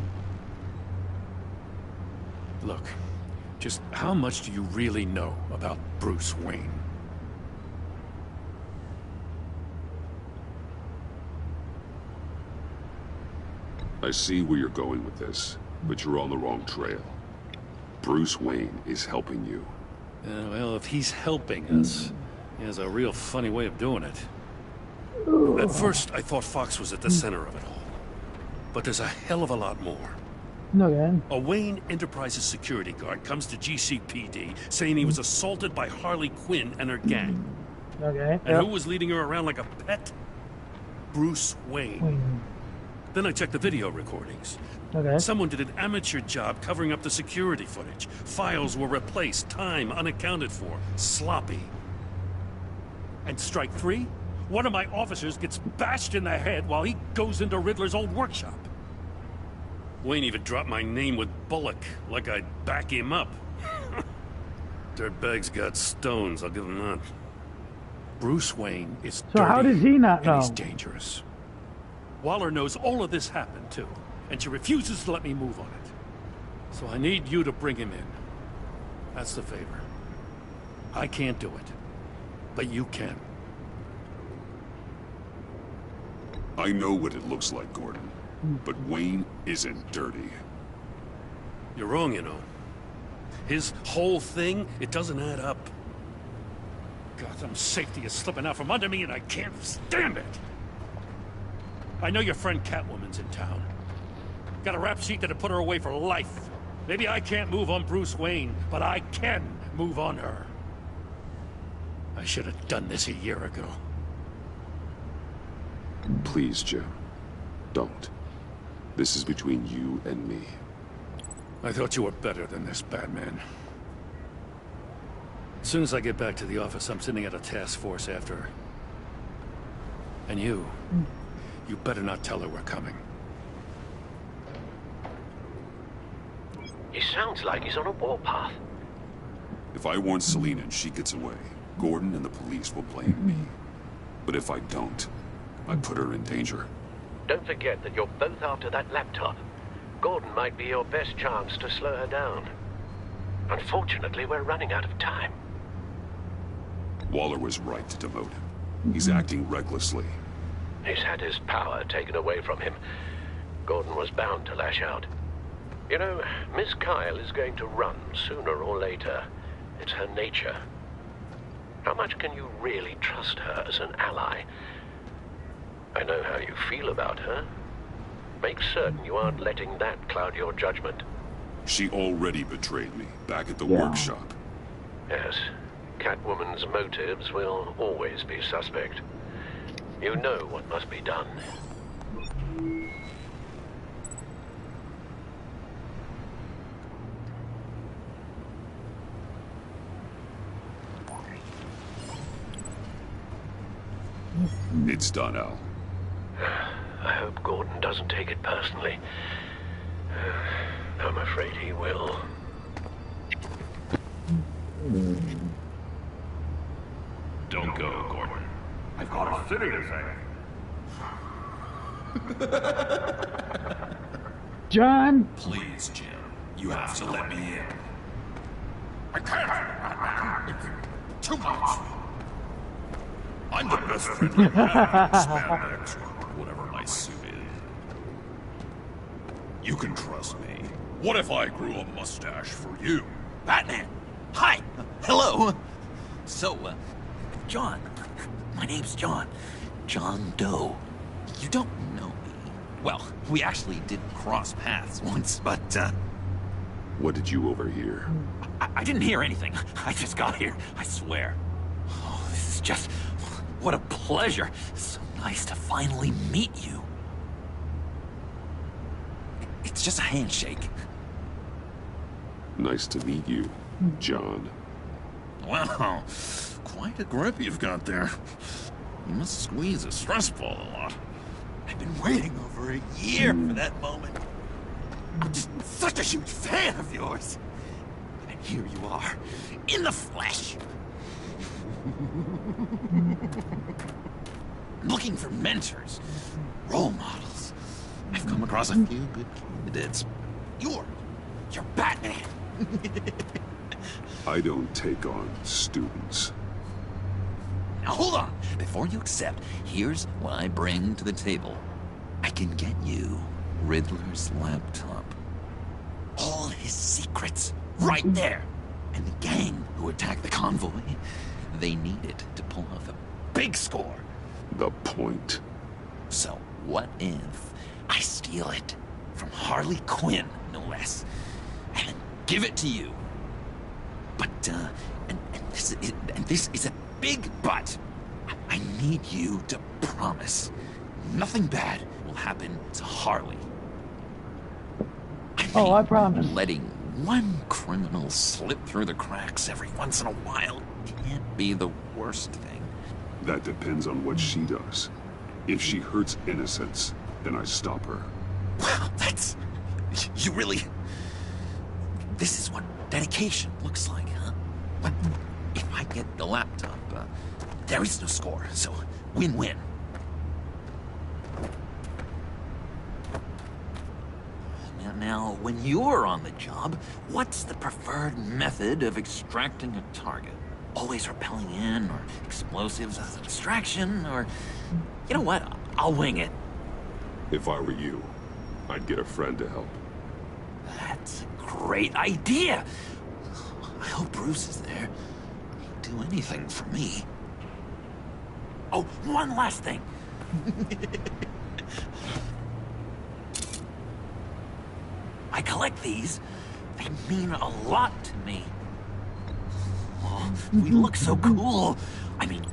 Speaker 16: Look, just how much do you really know about Bruce Wayne?
Speaker 17: I see where you're going with this, but you're on the wrong trail. Bruce Wayne is helping you.
Speaker 16: Well, if he's helping us, he has a real funny way of doing it. At first, I thought Fox was at the center of it all. But there's a hell of a lot more.
Speaker 1: Okay.
Speaker 16: A Wayne Enterprises security guard comes to GCPD saying he was assaulted by Harley Quinn and her gang.
Speaker 1: Okay.
Speaker 16: And who was leading her around like a pet? Bruce Wayne. Then I checked the video recordings.
Speaker 1: Okay.
Speaker 16: Someone did an amateur job covering up the security footage. Files were replaced, time unaccounted for, sloppy. And strike three? One of my officers gets bashed in the head while he goes into Riddler's old workshop. Wayne even dropped my name with Bullock, like I'd back him up. Dirtbag's got stones, I'll give him that. Bruce Wayne is
Speaker 1: So how does he not know?
Speaker 16: And he's dangerous. Waller knows all of this happened, too, and she refuses to let me move on it. So I need you to bring him in. That's the favor. I can't do it, but you can.
Speaker 17: I know what it looks like, Gordon, but Wayne isn't dirty.
Speaker 16: You're wrong, you know. His whole thing, it doesn't add up. Gotham's safety is slipping out from under me and I can't stand it. I know your friend Catwoman's in town. Got a rap sheet that'd put her away for life. Maybe I can't move on Bruce Wayne, but I can move on her. I should have done this a year ago.
Speaker 17: Please, Jim. Don't. This is between you and me.
Speaker 16: I thought you were better than this, Batman. As soon as I get back to the office, I'm sending out a task force after her. And you better not tell her we're coming.
Speaker 12: He sounds like he's on a warpath.
Speaker 17: If I warn Selina and she gets away, Gordon and the police will blame me. But if I don't, I put her in danger.
Speaker 12: Don't forget that you're both after that laptop. Gordon might be your best chance to slow her down. Unfortunately, we're running out of time.
Speaker 17: Waller was right to demote him. He's acting recklessly.
Speaker 12: He's had his power taken away from him. Gordon was bound to lash out. You know, Miss Kyle is going to run sooner or later. It's her nature. How much can you really trust her as an ally? I know how you feel about her. Make certain you aren't letting that cloud your judgment.
Speaker 17: She already betrayed me, back at the workshop.
Speaker 12: Yes. Catwoman's motives will always be suspect. You know what must be done.
Speaker 17: It's done, Al.
Speaker 12: I hope Gordon doesn't take it personally. I'm afraid he will.
Speaker 18: Don't go, Gordon. I've got a city to save.
Speaker 1: John!
Speaker 18: Please, Jim. You have to let me in. I can't. It's too much. I'm the best friend you have in spandex, or whatever my suit is. You can trust me. What if I grew a mustache for you?
Speaker 6: Batman! Hi! Hello! So, John. My name's John. John Doe. You don't know me. Well, we actually did cross paths once, but,
Speaker 17: What did you overhear?
Speaker 6: I didn't hear anything. I just got here, I swear. Oh, this is just... What a pleasure. So nice to finally meet you. It's just a handshake.
Speaker 17: Nice to meet you, John.
Speaker 18: Wow, quite a grip you've got there. You must squeeze a stress ball a lot.
Speaker 6: I've been waiting over a year for that moment. I'm just such a huge fan of yours. And here you are, in the flesh. Looking for mentors, role models. I've come across a few good candidates. You're Batman.
Speaker 17: I don't take on students.
Speaker 6: Now hold on. Before you accept, here's what I bring to the table. I can get you Riddler's laptop. All his secrets, right there. And the gang who attacked the convoy, they needed to pull off a big score.
Speaker 17: The point.
Speaker 6: So what if I steal it from Harley Quinn, no less, and then give it to you? But, and this is a big but. I need you to promise nothing bad will happen to Harley.
Speaker 1: I promise.
Speaker 6: Letting one criminal slip through the cracks every once in a while can't be the worst thing.
Speaker 17: That depends on what she does. If she hurts innocents, then I stop her.
Speaker 6: Wow, that's... You really... This is what dedication looks like, huh? But if I get the laptop, there is no score, so win-win. Now, when you're on the job, what's the preferred method of extracting a target? Always rappelling in, or explosives as a distraction, or... You know what? I'll wing it.
Speaker 17: If I were you, I'd get a friend to help.
Speaker 6: That's a great idea! I hope Bruce is there. He'd do anything for me. Oh, one last thing. I collect these. They mean a lot to me. Oh, we look so cool. I mean,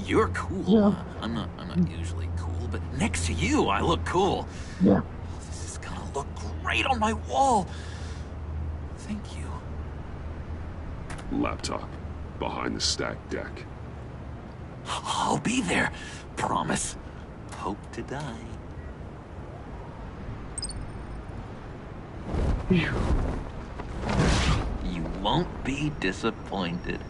Speaker 6: you're cool.
Speaker 1: Yeah.
Speaker 6: I'm not usually cool, but next to you, I look cool.
Speaker 1: Yeah.
Speaker 6: This is gonna look great on my wall. Thank you.
Speaker 17: Laptop. Behind the stacked deck.
Speaker 6: I'll be there. Promise. Hope to die. You won't be disappointed.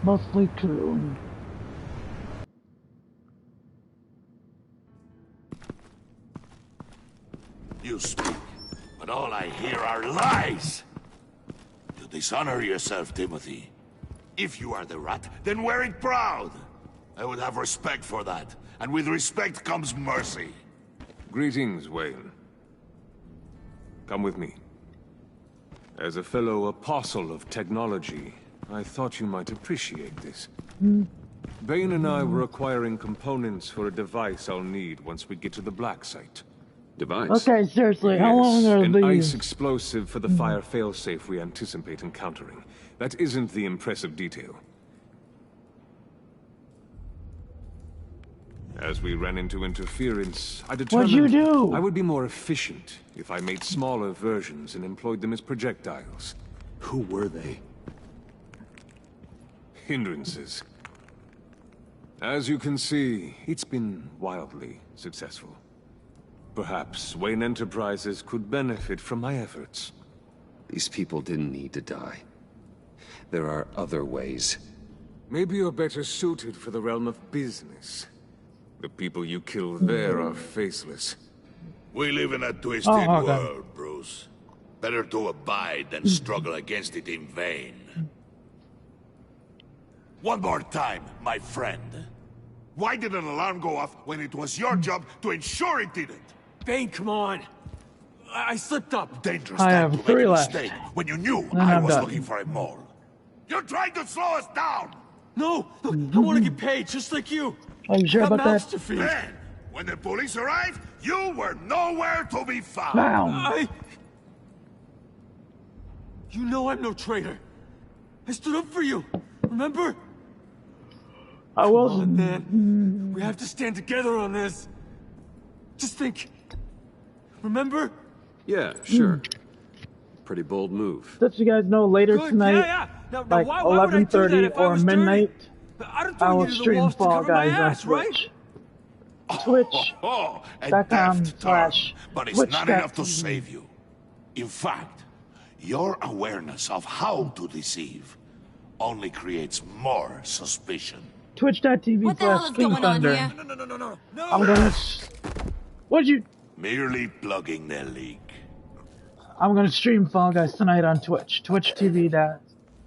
Speaker 1: Mostly true.
Speaker 18: You speak, but all I hear are lies! You dishonor yourself, Timothy. If you are the rat, then wear it proud! I would have respect for that, and with respect comes mercy.
Speaker 4: Greetings, Wayne. Come with me. As a fellow apostle of technology, I thought you might appreciate this. Bane and I were acquiring components for a device I'll need once we get to the Black Site.
Speaker 17: Device?
Speaker 1: Okay, seriously, how long are
Speaker 4: an
Speaker 1: these?
Speaker 4: ice explosive for the fire failsafe we anticipate encountering. That isn't the impressive detail. As we ran into interference, I determined
Speaker 1: What'd you do?
Speaker 4: I would be more efficient if I made smaller versions and employed them as projectiles.
Speaker 17: Who were they?
Speaker 4: Hindrances. As you can see, it's been wildly successful. Perhaps Wayne Enterprises could benefit from my efforts.
Speaker 13: These people didn't need to die. There are other ways.
Speaker 4: Maybe you're better suited for the realm of business. The people you kill there are faceless.
Speaker 18: We live in a twisted world, Bruce. Better to abide than struggle against it in vain. One more time, my friend. Why did an alarm go off when it was your job to ensure it didn't?
Speaker 9: Bane, come on. I slipped up.
Speaker 18: Dangerous
Speaker 1: I
Speaker 18: time
Speaker 1: have
Speaker 18: to
Speaker 1: 3
Speaker 18: make a
Speaker 1: left.
Speaker 18: mistake when you knew
Speaker 1: Then
Speaker 18: I
Speaker 1: I'm
Speaker 18: was
Speaker 1: done.
Speaker 18: looking for a mole. You're trying to slow us down!
Speaker 9: No, look, I want to get paid just like you.
Speaker 1: Are you sure
Speaker 9: Got
Speaker 1: about
Speaker 9: mouths
Speaker 1: that?
Speaker 9: to feed.
Speaker 18: Then, when the police arrived, you were nowhere to be found.
Speaker 1: Wow.
Speaker 9: You know I'm no traitor. I stood up for you. Remember?
Speaker 1: I
Speaker 9: Come
Speaker 1: wasn't.
Speaker 9: on, man. We have to stand together on this. Just think. Remember?
Speaker 13: Yeah, sure. Pretty bold move.
Speaker 1: Let you guys know later
Speaker 9: Good,
Speaker 1: tonight,
Speaker 9: yeah. Now,
Speaker 1: like
Speaker 9: why would I do that
Speaker 1: 11:30
Speaker 9: if I
Speaker 1: or
Speaker 9: was dirty?
Speaker 1: midnight,
Speaker 9: I don't
Speaker 1: I
Speaker 9: throw
Speaker 1: will
Speaker 9: you to the
Speaker 1: stream
Speaker 9: walls to
Speaker 1: Fall
Speaker 9: cover my
Speaker 1: Guys on
Speaker 9: ass, right?
Speaker 1: Twitch. Twitch.com/.
Speaker 18: But it's not enough to save you. In fact, your awareness of how to deceive only creates more suspicion.
Speaker 1: Twitch.tv/King
Speaker 8: What the hell is going on
Speaker 1: Thunder.
Speaker 8: here?
Speaker 1: I'm gonna. What'd you?
Speaker 18: Merely plugging the leak.
Speaker 1: I'm gonna stream Fall Guys tonight on Twitch. Twitch TV.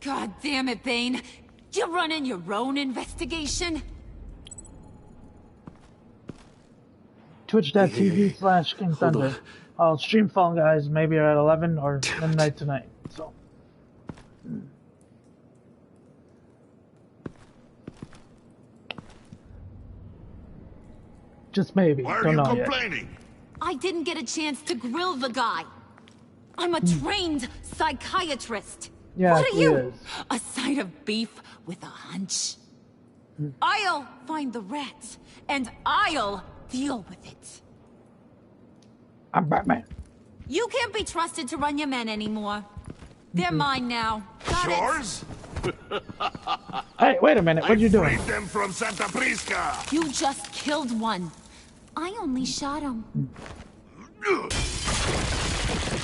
Speaker 8: God damn it, Bane. You're running your own investigation?
Speaker 1: Twitch.tv/King Thunder. I'll stream Fall Guys maybe at 11 or midnight tonight. So. Just maybe.
Speaker 18: Why are
Speaker 1: Don't
Speaker 18: you
Speaker 1: know
Speaker 18: complaining?
Speaker 1: Yet.
Speaker 8: I didn't get a chance to grill the guy. I'm a trained psychiatrist.
Speaker 1: Yeah,
Speaker 8: what are you?
Speaker 1: Is.
Speaker 8: A side of beef with a hunch? I'll find the rats, and I'll deal with it.
Speaker 1: I'm Batman.
Speaker 8: You can't be trusted to run your men anymore. They're mine now. Got
Speaker 18: Yours?
Speaker 1: Hey, wait a minute. What you doing?
Speaker 18: Freed them from Santa Prisca.
Speaker 8: You just killed one. I only shot him.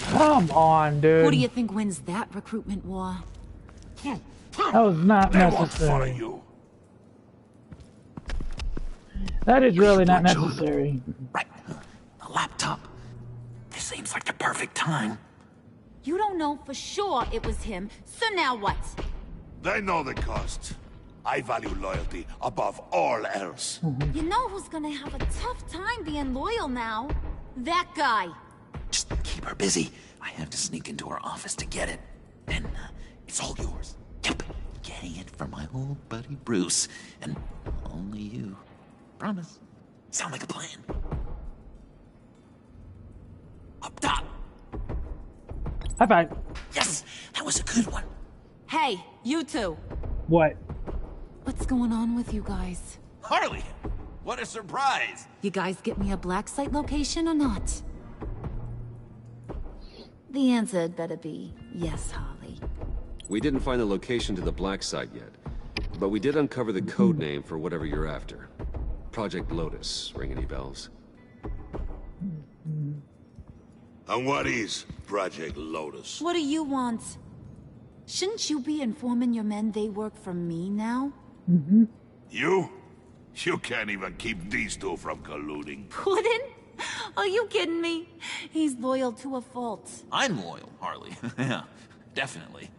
Speaker 1: Come on, dude.
Speaker 8: Who do you think wins that recruitment war?
Speaker 1: That was not necessary. That is really not necessary.
Speaker 6: Right. A laptop. This seems like the perfect time.
Speaker 8: You don't know for sure it was him, so now what?
Speaker 18: They know the cost. I value loyalty above all else.
Speaker 8: You know who's gonna have a tough time being loyal now? That guy.
Speaker 6: Just keep her busy. I have to sneak into her office to get it. Then it's all yours. Yep. Getting it from my old buddy Bruce. And only you. Promise. Sound like a plan. Up top.
Speaker 1: High five.
Speaker 6: Yes, that was a good one.
Speaker 8: Hey, you two.
Speaker 1: What?
Speaker 8: What's going on with you guys?
Speaker 14: Harley! What a surprise!
Speaker 8: You guys get me a black site location or not? The answer had better be yes, Harley.
Speaker 13: We didn't find the location to the black site yet, but we did uncover the code name for whatever you're after. Project Lotus. Ring any bells?
Speaker 18: And what is Project Lotus?
Speaker 8: What do you want? Shouldn't you be informing your men they work for me now?
Speaker 18: You? You can't even keep these two from colluding.
Speaker 8: Puddin'? Are you kidding me? He's loyal to a fault.
Speaker 6: I'm loyal, Harley. Yeah, definitely.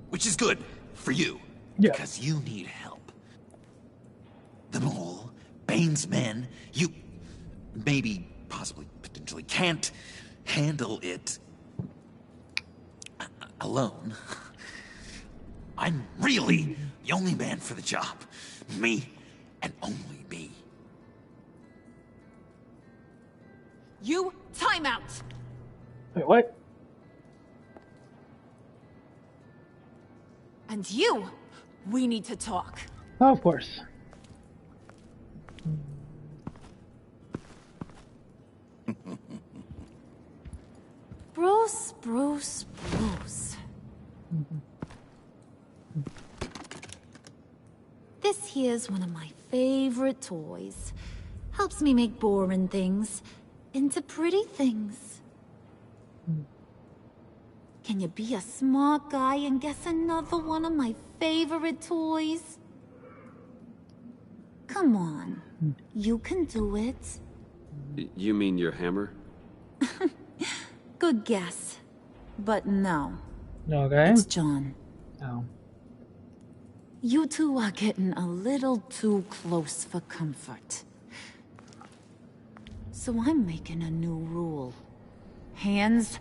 Speaker 6: Which is good for you.
Speaker 1: Yeah.
Speaker 6: Because you need help. The Mole, Bane's men, you maybe, possibly, potentially can't handle it alone. I'm really the only man for the job. Me and only me.
Speaker 8: You, time out!
Speaker 1: Wait, what?
Speaker 8: And you, we need to talk.
Speaker 1: Oh, of course.
Speaker 8: Bruce. This here's one of my favorite toys. Helps me make boring things into pretty things. Can you be a smart guy and guess another one of my favorite toys? Come on, you can do it.
Speaker 13: You mean your hammer?
Speaker 8: Good guess, but no.
Speaker 1: Okay.
Speaker 8: It's John.
Speaker 1: Oh.
Speaker 8: You two are getting a little too close for comfort. So I'm making a new rule. Hands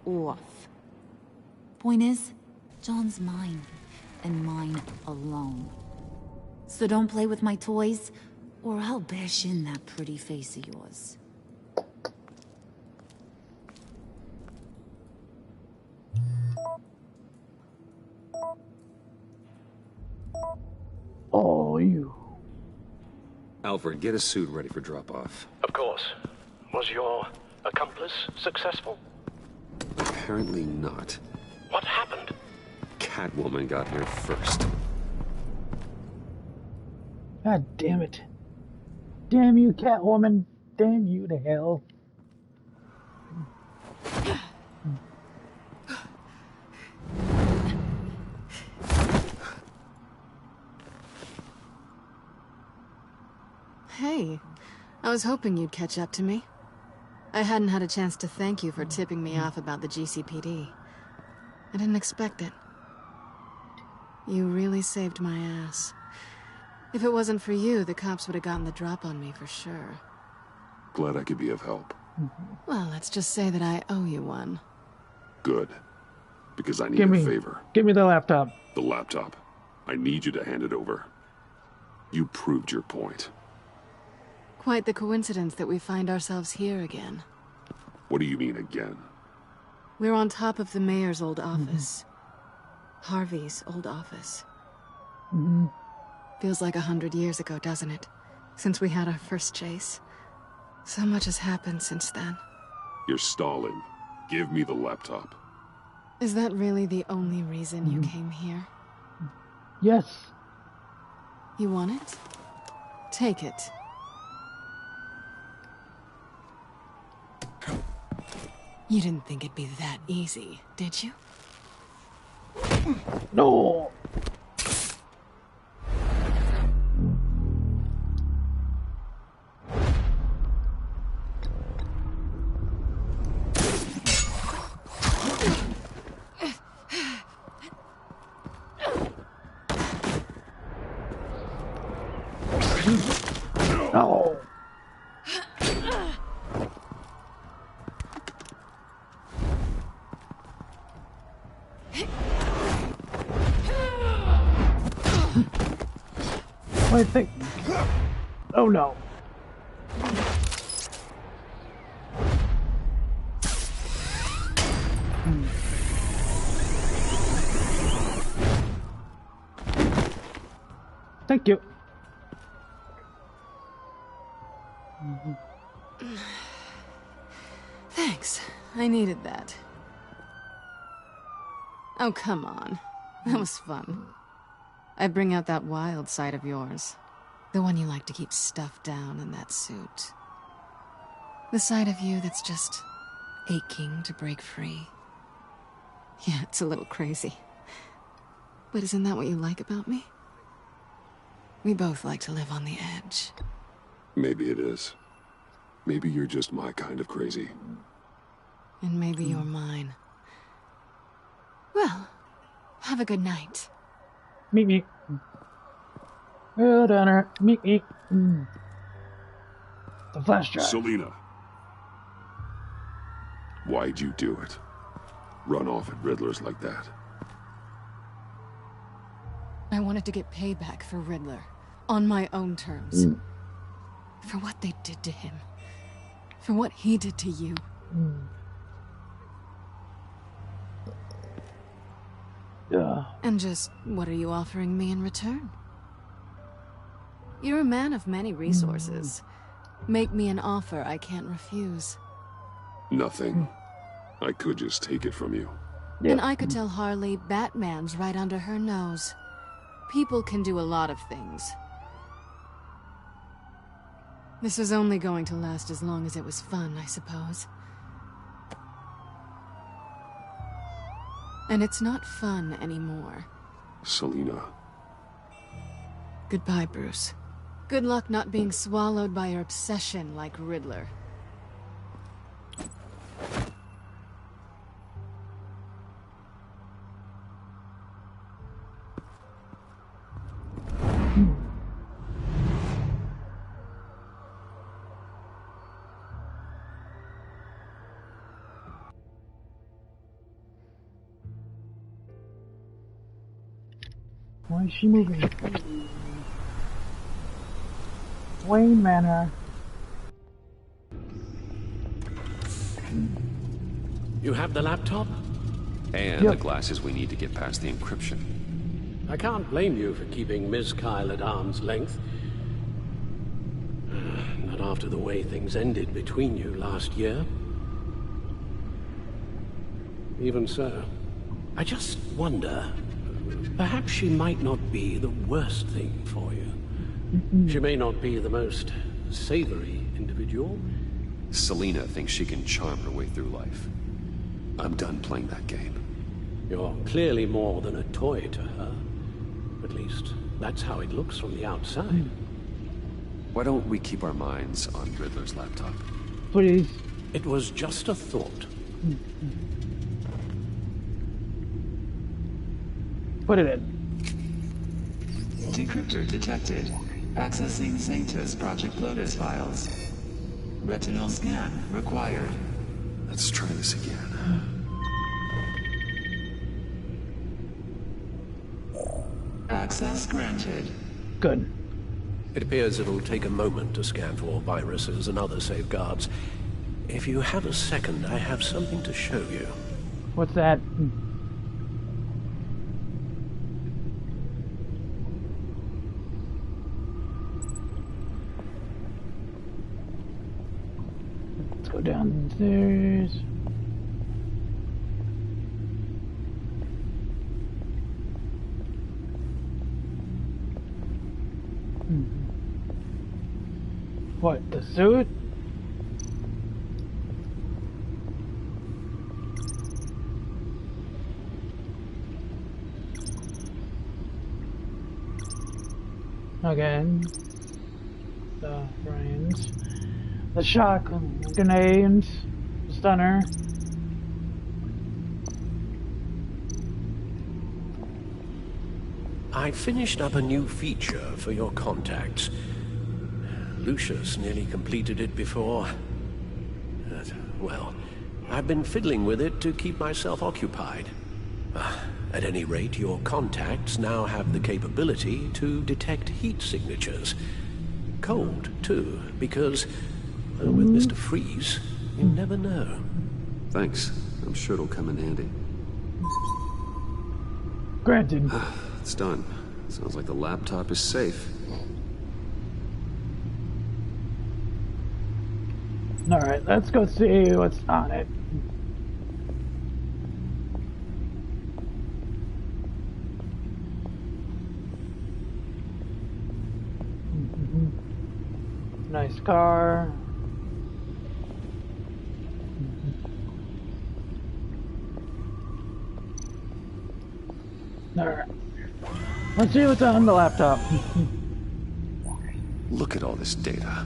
Speaker 8: off. Point is, John's mine, and mine alone. So don't play with my toys, or I'll bash in that pretty face of yours.
Speaker 1: Oh, you.
Speaker 13: Alfred, get a suit ready for drop-off.
Speaker 12: Of course. Was your accomplice successful?
Speaker 13: Apparently not.
Speaker 12: What happened?
Speaker 13: Catwoman got here first.
Speaker 1: God damn it. Damn you, Catwoman. Damn you to hell.
Speaker 11: Hey, I was hoping you'd catch up to me.
Speaker 3: I hadn't had a chance to thank you for tipping me off about the GCPD. I didn't expect it. You really saved my ass. If it wasn't for you, the cops would have gotten the drop on me for sure.
Speaker 17: Glad I could be of help.
Speaker 3: Well, let's just say that I owe you one.
Speaker 17: Good. Because I need a favor.
Speaker 1: Give me the laptop.
Speaker 17: The laptop. I need you to hand it over. You proved your point.
Speaker 3: Quite the coincidence that we find ourselves here again.
Speaker 17: What do you mean again?
Speaker 3: We're on top of the mayor's old office. Harvey's old office. Feels like 100 years ago, doesn't it? Since we had our first chase. So much has happened since then.
Speaker 17: You're stalling. Give me the laptop.
Speaker 3: Is that really the only reason you came here?
Speaker 1: Yes.
Speaker 3: You want it? Take it. You didn't think it'd be that easy, did you?
Speaker 1: No. No. I think. Oh no. Thank you.
Speaker 3: Thanks. I needed that. Oh, come on. That was fun. I bring out that wild side of yours. The one you like to keep stuffed down in that suit. The side of you that's just aching to break free. Yeah, it's a little crazy. But isn't that what you like about me? We both like to live on the edge.
Speaker 17: Maybe it is. Maybe you're just my kind of crazy.
Speaker 3: And maybe you're mine. Well, have a good night.
Speaker 1: Meet me. Well done, her. Meet me. The flash drive.
Speaker 17: Selina. Why'd you do it? Run off at Riddlers like that?
Speaker 3: I wanted to get payback for Riddler. On my own terms. For what they did to him. For what he did to you. And just, what are you offering me in return? You're a man of many resources. Make me an offer I can't refuse.
Speaker 17: Nothing. I could just take it from you.
Speaker 3: And I could tell Harley Batman's right under her nose. People can do a lot of things. This is only going to last as long as it was fun, I suppose. And it's not fun anymore.
Speaker 17: Selina.
Speaker 3: Goodbye, Bruce. Good luck not being swallowed by your obsession like Riddler.
Speaker 1: Why is she moving? Wayne Manor.
Speaker 19: You have the laptop?
Speaker 13: And the glasses we need to get past the encryption.
Speaker 19: I can't blame you for keeping Ms. Kyle at arm's length. Not after the way things ended between you last year. Even so, I just wonder, perhaps she might not be the worst thing for you. She may not be the most savory individual.
Speaker 13: Selina thinks she can charm her way through life. I'm done playing that game.
Speaker 19: You're clearly more than a toy to her. At least, that's how it looks from the outside.
Speaker 13: Why don't we keep our minds on Riddler's laptop?
Speaker 1: Please.
Speaker 19: It was just a thought.
Speaker 1: Put it in.
Speaker 15: Decryptor detected. Accessing Sanctus Project Lotus files. Retinal scan required.
Speaker 2: Let's try this again.
Speaker 15: Access granted.
Speaker 1: Good.
Speaker 19: It appears it'll take a moment to scan for viruses and other safeguards. If you have a second, I have something to show you.
Speaker 1: What's that? Let's go downstairs. What, the suit? Again, the brains, the shock grenades, stunner.
Speaker 19: I finished up a new feature for your contacts. Lucius nearly completed it before. But, well, I've been fiddling with it to keep myself occupied. At any rate, your contacts now have the capability to detect heat signatures. Cold, too, because with Mr. Freeze, you never know.
Speaker 2: Thanks. I'm sure it'll come in handy.
Speaker 1: Granted.
Speaker 2: It's done. Sounds like the laptop is safe.
Speaker 1: Alright, let's go see what's on it. Nice car. Alright. Let's see what's on the laptop.
Speaker 2: Look at all this data.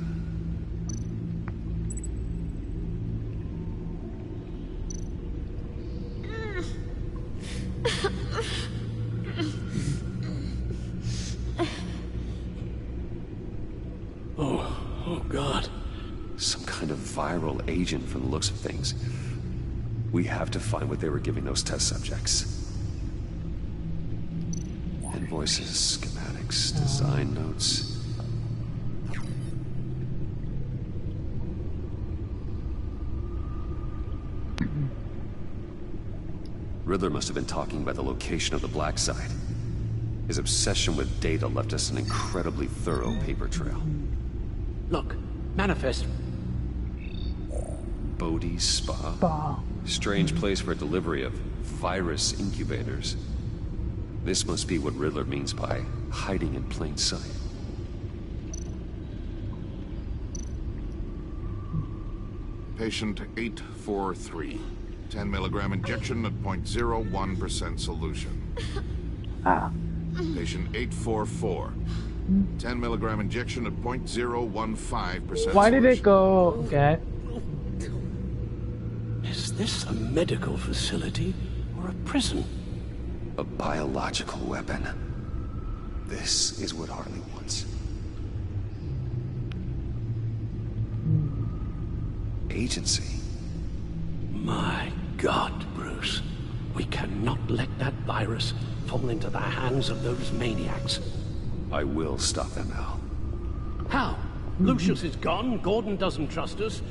Speaker 19: Oh, God.
Speaker 2: Some kind of viral agent from the looks of things. We have to find what they were giving those test subjects. Invoices, schematics, design notes. Riddler must have been talking about the location of the Black Site. His obsession with data left us an incredibly thorough paper trail.
Speaker 19: Look, manifest.
Speaker 2: Bodhi's Spa? Strange place for a delivery of virus incubators. This must be what Riddler means by hiding in plain sight.
Speaker 18: Patient 843. 10 milligram injection at 0.01% solution. Patient 844. 10 milligram injection at 0.015%.
Speaker 1: Why did it go? Okay.
Speaker 19: Is this a medical facility or a prison?
Speaker 2: A biological weapon. This is what Harley wants. Agency.
Speaker 19: My God, Bruce. We cannot let that virus fall into the hands of those maniacs.
Speaker 2: I will stop them, Al.
Speaker 19: How? Lucius is gone, Gordon doesn't trust us,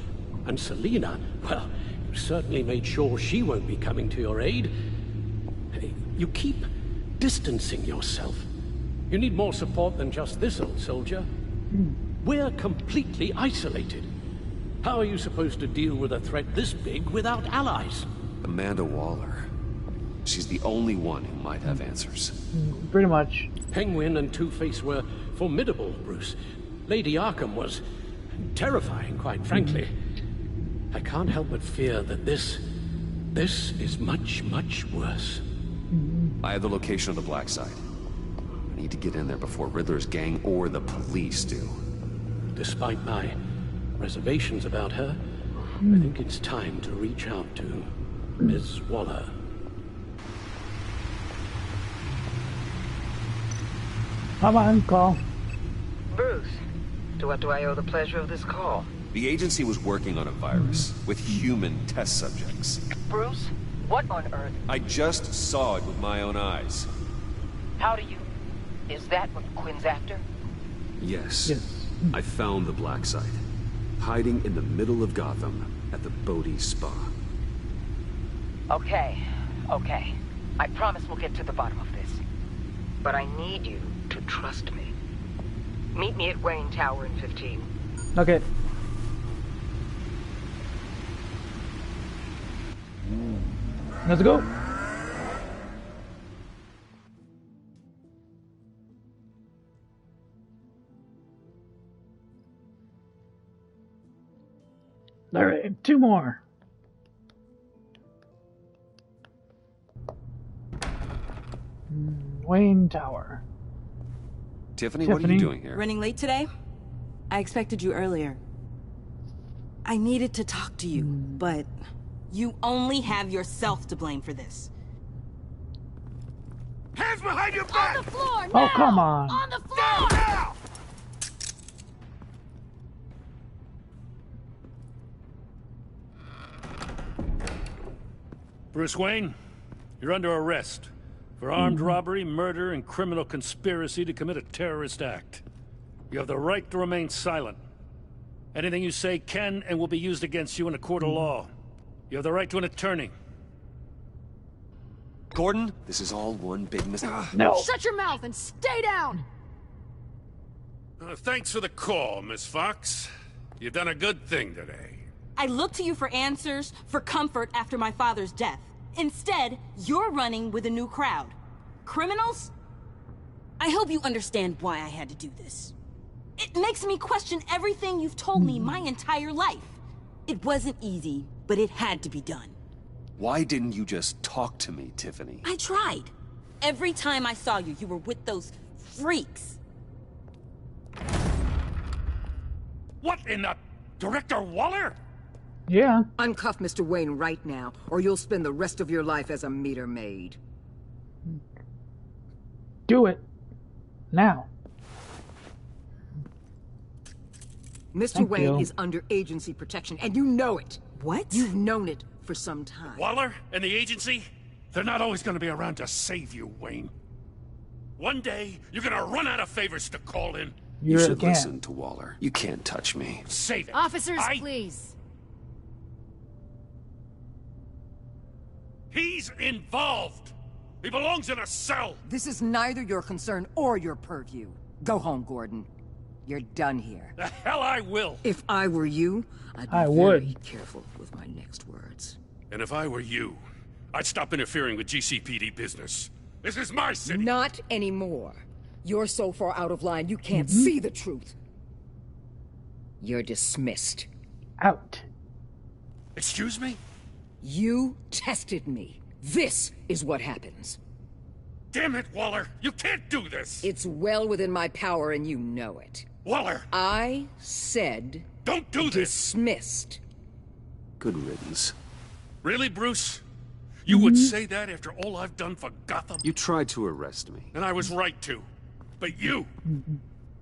Speaker 19: and Selina, well, you certainly made sure she won't be coming to your aid. You keep distancing yourself. You need more support than just this old soldier. We're completely isolated. How are you supposed to deal with a threat this big without allies?
Speaker 2: Amanda Waller. She's the only one who might have answers.
Speaker 1: Pretty much.
Speaker 19: Penguin and Two-Face were formidable, Bruce. Lady Arkham was terrifying, quite frankly. I can't help but fear that this is much, much worse.
Speaker 2: I have the location of the Black Site. I need to get in there before Riddler's gang or the police do.
Speaker 19: Despite my reservations about her, I think it's time to reach out to Ms. Waller.
Speaker 1: Come on, call.
Speaker 10: Bruce, to what do I owe the pleasure of this call?
Speaker 13: The agency was working on a virus with human test subjects.
Speaker 10: Bruce, what on earth?
Speaker 13: I just saw it with my own eyes.
Speaker 10: How do you... Is that what Quinn's after?
Speaker 2: Yes. I found the black site, hiding in the middle of Gotham at the Bodhi Spa.
Speaker 10: Okay. I promise we'll get to the bottom of this. But I need you to trust me. Meet me at Wayne Tower in 15.
Speaker 1: Okay. Let's go. All right, 2 more. Wayne Tower.
Speaker 2: Tiffany, what are you doing here?
Speaker 20: Running late today? I expected you earlier. I needed to talk to you, but you only have yourself to blame for this.
Speaker 18: Hands behind your back!
Speaker 20: On the floor,
Speaker 1: Oh,
Speaker 20: now!
Speaker 1: come on.
Speaker 20: On the floor!
Speaker 18: Now!
Speaker 16: Bruce Wayne, you're under arrest for armed robbery, murder, and criminal conspiracy to commit a terrorist act. You have the right to remain silent. Anything you say can and will be used against you in a court of law. You have the right to an attorney.
Speaker 13: Gordon, this is all one big mistake.
Speaker 1: No.
Speaker 11: Shut your mouth and stay down!
Speaker 16: Thanks for the call, Miss Fox. You've done a good thing today.
Speaker 20: I looked to you for answers, for comfort after my father's death. Instead, you're running with a new crowd. Criminals? I hope you understand why I had to do this. It makes me question everything you've told me my entire life. It wasn't easy, but it had to be done.
Speaker 2: Why didn't you just talk to me, Tiffany?
Speaker 20: I tried. Every time I saw you, you were with those freaks.
Speaker 16: What in the... Director Waller?
Speaker 1: Yeah.
Speaker 10: Uncuff Mr. Wayne right now, or you'll spend the rest of your life as a meter maid.
Speaker 1: Do it. Now.
Speaker 10: Mr.
Speaker 1: Thank
Speaker 10: Wayne
Speaker 1: you.
Speaker 10: is under agency protection, and you know it.
Speaker 20: What?
Speaker 10: You've known it for some time.
Speaker 16: Waller and the agency? They're not always gonna be around to save you, Wayne. One day, you're gonna run out of favors to call in.
Speaker 2: You should listen to Waller. You can't touch me.
Speaker 16: Save it.
Speaker 11: Officers, please.
Speaker 16: He's involved. He belongs in a cell.
Speaker 10: This is neither your concern or your purview. Go home, Gordon. You're done here.
Speaker 16: The hell I will.
Speaker 10: If I were you, I'd be
Speaker 1: I
Speaker 10: very
Speaker 1: would.
Speaker 10: careful with my next words.
Speaker 16: And if I were you, I'd stop interfering with GCPD business. This is my city.
Speaker 10: Not anymore. You're so far out of line, you can't see the truth. You're dismissed.
Speaker 1: Out.
Speaker 16: Excuse me?
Speaker 10: You tested me. This is what happens.
Speaker 16: Damn it, Waller! You can't do this!
Speaker 10: It's well within my power and you know it.
Speaker 16: Waller!
Speaker 10: I said...
Speaker 16: Don't do this!
Speaker 10: Dismissed.
Speaker 2: Good riddance.
Speaker 16: Really, Bruce? You would say that after all I've done for Gotham?
Speaker 2: You tried to arrest me.
Speaker 16: And I was right to. But you...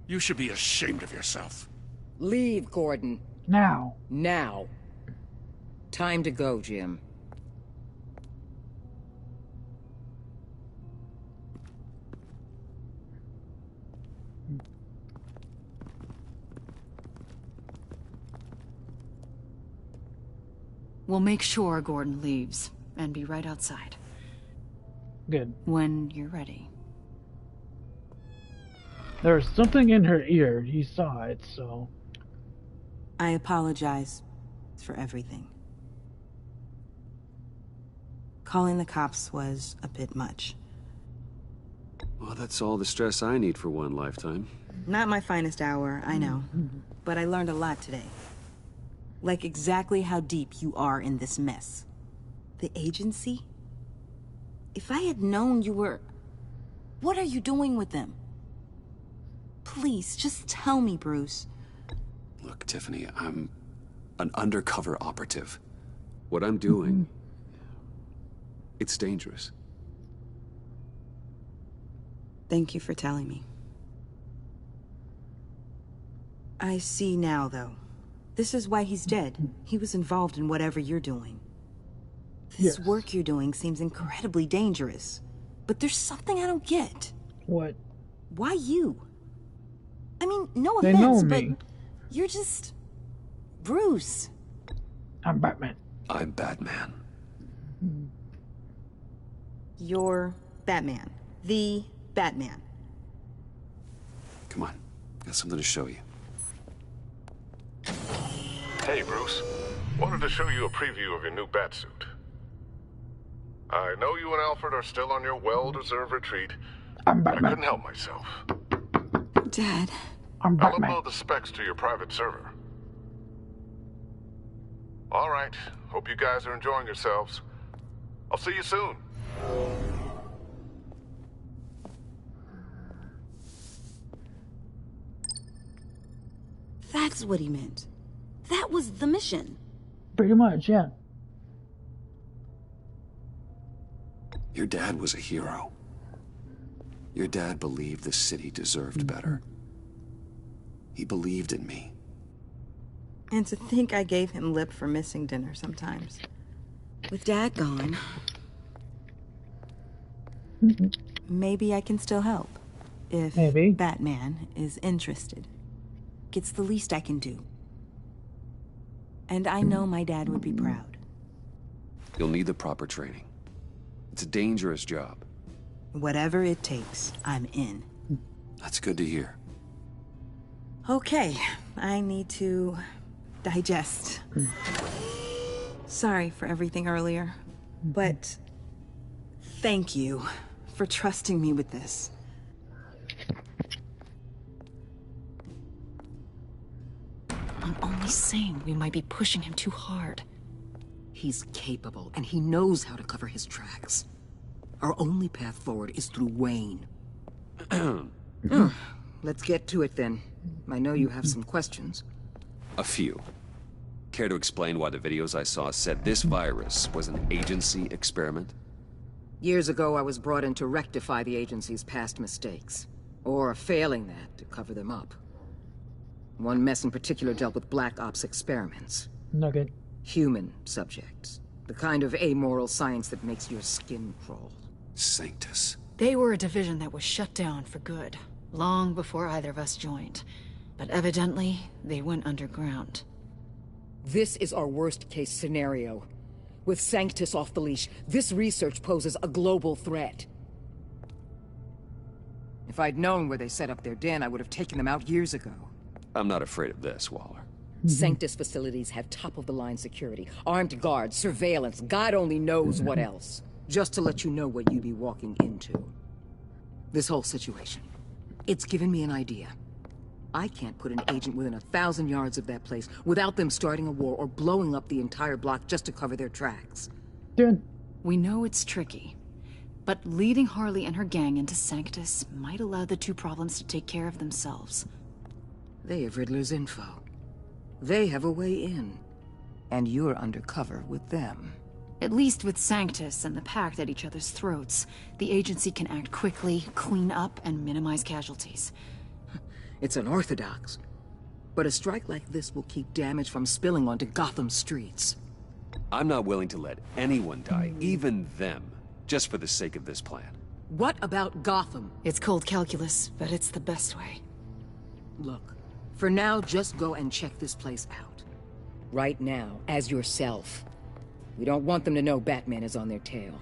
Speaker 16: You should be ashamed of yourself.
Speaker 10: Leave, Gordon.
Speaker 1: Now.
Speaker 10: Now. Time to go, Jim.
Speaker 11: We'll make sure Gordon leaves, and be right outside.
Speaker 1: Good.
Speaker 11: When you're ready.
Speaker 1: There's something in her ear. He saw it, so...
Speaker 20: I apologize for everything. Calling the cops was a bit much.
Speaker 2: Well, that's all the stress I need for one lifetime.
Speaker 20: Not my finest hour, I know. But I learned a lot today. Like exactly how deep you are in this mess. The agency? If I had known you were... What are you doing with them? Please, just tell me, Bruce.
Speaker 2: Look, Tiffany, I'm An undercover operative.
Speaker 13: What I'm doing, it's dangerous.
Speaker 21: Thank you for telling me. I see now, though. This is why he's dead. He was involved in whatever you're doing. This work you're doing seems incredibly dangerous. But there's something I don't get.
Speaker 1: What?
Speaker 21: Why you? I mean, no
Speaker 1: They
Speaker 21: offense,
Speaker 1: know
Speaker 21: but
Speaker 1: me.
Speaker 21: you're just... Bruce.
Speaker 1: I'm Batman.
Speaker 2: I'm Batman.
Speaker 21: You're Batman. The Batman.
Speaker 2: Come on. Got something to show you.
Speaker 22: Hey, Bruce. Wanted to show you a preview of your new Batsuit. I know you and Alfred are still on your well-deserved retreat, but I couldn't help myself.
Speaker 21: Dad.
Speaker 1: I'm
Speaker 22: I'll
Speaker 1: Batman.
Speaker 22: upload the specs to your private server. All right. Hope you guys are enjoying yourselves. I'll see you soon.
Speaker 21: That's what he meant. That was the mission.
Speaker 1: Pretty much, yeah.
Speaker 2: Your dad was a hero. Your dad believed the city deserved better. He believed in me.
Speaker 21: And to think I gave him lip for missing dinner sometimes. With Dad gone, maybe I can still help. If Batman is interested. It's the least I can do. And I know my dad would be proud.
Speaker 2: You'll need the proper training. It's a dangerous job.
Speaker 21: Whatever it takes, I'm in.
Speaker 2: That's good to hear.
Speaker 21: Okay, I need to digest. Sorry for everything earlier, but thank you for trusting me with this.
Speaker 23: I'm only saying we might be pushing him too hard. He's capable, and he knows how to cover his tracks. Our only path forward is through Wayne.
Speaker 10: Let's get to it then. I know you have some questions.
Speaker 2: A few. Care to explain why the videos I saw said this virus was an agency experiment?
Speaker 10: Years ago, I was brought in to rectify the agency's past mistakes. Or failing that, to cover them up. One mess in particular dealt with Black Ops experiments.
Speaker 1: Nugget.
Speaker 10: Human subjects. The kind of amoral science that makes your skin crawl.
Speaker 2: Sanctus.
Speaker 11: They were a division that was shut down for good, long before either of us joined. But evidently, they went underground.
Speaker 10: This is our worst-case scenario. With Sanctus off the leash, this research poses a global threat. If I'd known where they set up their den, I would have taken them out years ago.
Speaker 2: I'm not afraid of this, Waller.
Speaker 10: Sanctus facilities have top-of-the-line security, armed guards, surveillance, God only knows what else. Just to let you know what you'd be walking into. This whole situation, it's given me an idea. I can't put an agent within 1,000 yards of that place without them starting a war or blowing up the entire block just to cover their tracks.
Speaker 1: Good.
Speaker 11: We know it's tricky, but leading Harley and her gang into Sanctus might allow the two problems to take care of themselves.
Speaker 10: They have Riddler's info. They have a way in. And you're undercover with them.
Speaker 11: At least with Sanctus and the Pact at each other's throats, the agency can act quickly, clean up, and minimize casualties.
Speaker 10: It's unorthodox. But a strike like this will keep damage from spilling onto Gotham streets.
Speaker 2: I'm not willing to let anyone die, even them, just for the sake of this plan.
Speaker 10: What about Gotham?
Speaker 11: It's cold calculus, but it's the best way.
Speaker 10: Look, for now, just go and check this place out. Right now, as yourself. We don't want them to know Batman is on their tail.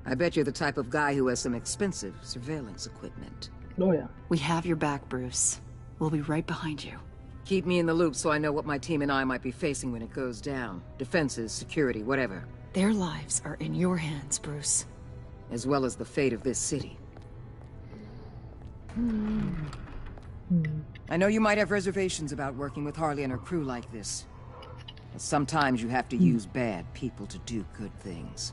Speaker 10: I bet you're the type of guy who has some expensive surveillance equipment.
Speaker 1: Oh yeah.
Speaker 11: We have your back, Bruce. We'll be right behind you.
Speaker 10: Keep me in the loop so I know what my team and I might be facing when it goes down. Defenses, security, whatever.
Speaker 11: Their lives are in your hands, Bruce.
Speaker 10: As well as the fate of this city. I know you might have reservations about working with Harley and her crew like this. But sometimes you have to use bad people to do good things.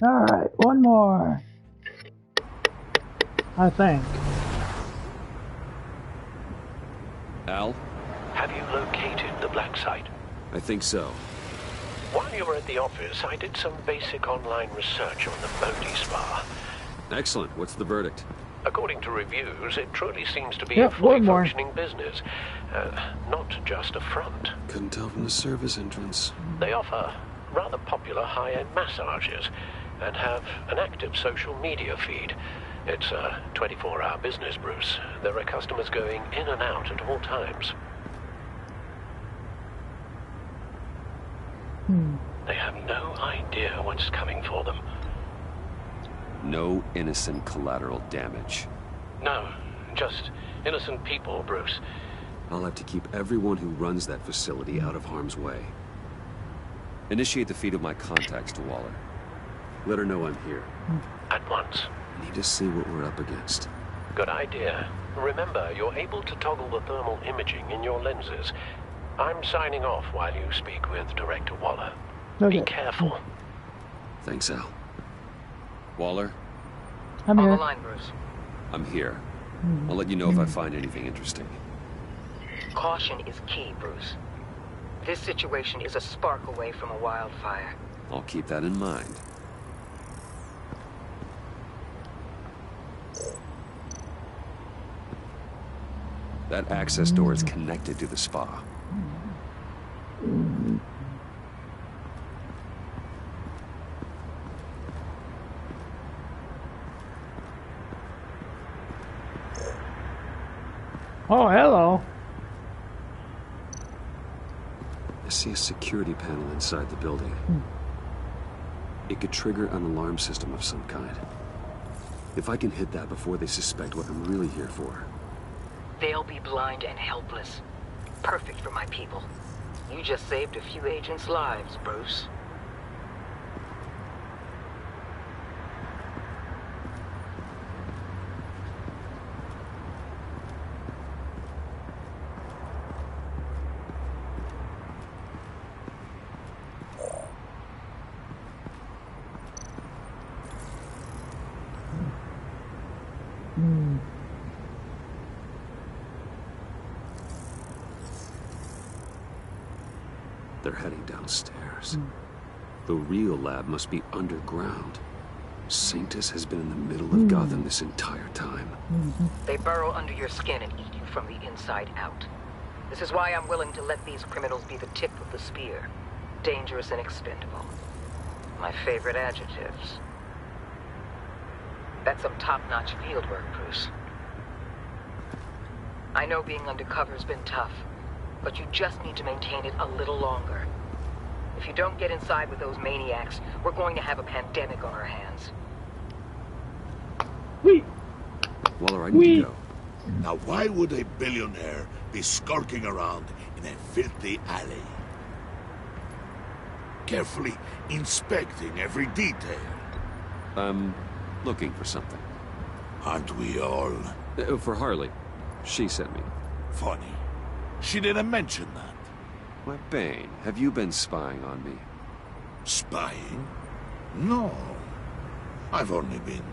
Speaker 1: Alright, one more. I think.
Speaker 13: Al?
Speaker 12: Have you located the black site?
Speaker 13: I think so.
Speaker 12: While you were at the office, I did some basic online research on the Modi Spa.
Speaker 13: Excellent. What's the verdict?
Speaker 12: According to reviews, it truly seems to be
Speaker 1: Yep,
Speaker 12: a fully
Speaker 1: one more.
Speaker 12: functioning business, not just a front.
Speaker 13: Couldn't tell from the service entrance.
Speaker 12: They offer rather popular high-end massages and have an active social media feed. It's a 24-hour business, Bruce. There are customers going in and out at all times. They have no idea what's coming for them.
Speaker 2: No innocent collateral damage.
Speaker 12: No, just innocent people, Bruce.
Speaker 2: I'll have to keep everyone who runs that facility out of harm's way. Initiate the feed of my contacts to Waller. Let her know I'm here.
Speaker 12: At once.
Speaker 2: I need to see what we're up against.
Speaker 12: Good idea. Remember, you're able to toggle the thermal imaging in your lenses. I'm signing off while you speak with Director Waller.
Speaker 1: Okay.
Speaker 12: Be careful.
Speaker 2: Thanks, Al. Waller?
Speaker 1: I'm
Speaker 10: On
Speaker 1: here.
Speaker 10: the line, Bruce.
Speaker 2: I'm here. I'll let you know if I find anything interesting.
Speaker 10: Caution is key, Bruce. This situation is a spark away from a wildfire.
Speaker 2: I'll keep that in mind. That access door is connected to the spa.
Speaker 1: Oh, hello.
Speaker 2: I see a security panel inside the building. It could trigger an alarm system of some kind. If I can hit that before they suspect what I'm really here for.
Speaker 10: They'll be blind and helpless. Perfect for my people. You just saved a few agents' lives, Bruce.
Speaker 2: They're heading downstairs. The real lab must be underground. Sanctus has been in the middle of Gotham this entire time.
Speaker 10: They burrow under your skin and eat you from the inside out. This is why I'm willing to let these criminals be the tip of the spear. Dangerous and expendable. My favorite adjectives. That's some top-notch field work, Bruce. I know being undercover's been tough, but you just need to maintain it a little longer. If you don't get inside with those maniacs, we're going to have a pandemic on our hands.
Speaker 2: Waller, I need to go.
Speaker 18: Now why would a billionaire be skulking around in a filthy alley? Carefully inspecting every detail.
Speaker 2: I'm looking for something.
Speaker 18: Aren't we all?
Speaker 2: For Harley. She sent me.
Speaker 18: Funny. She didn't mention that.
Speaker 2: Why, Bane, have you been spying on me?
Speaker 18: Spying? No. I've only been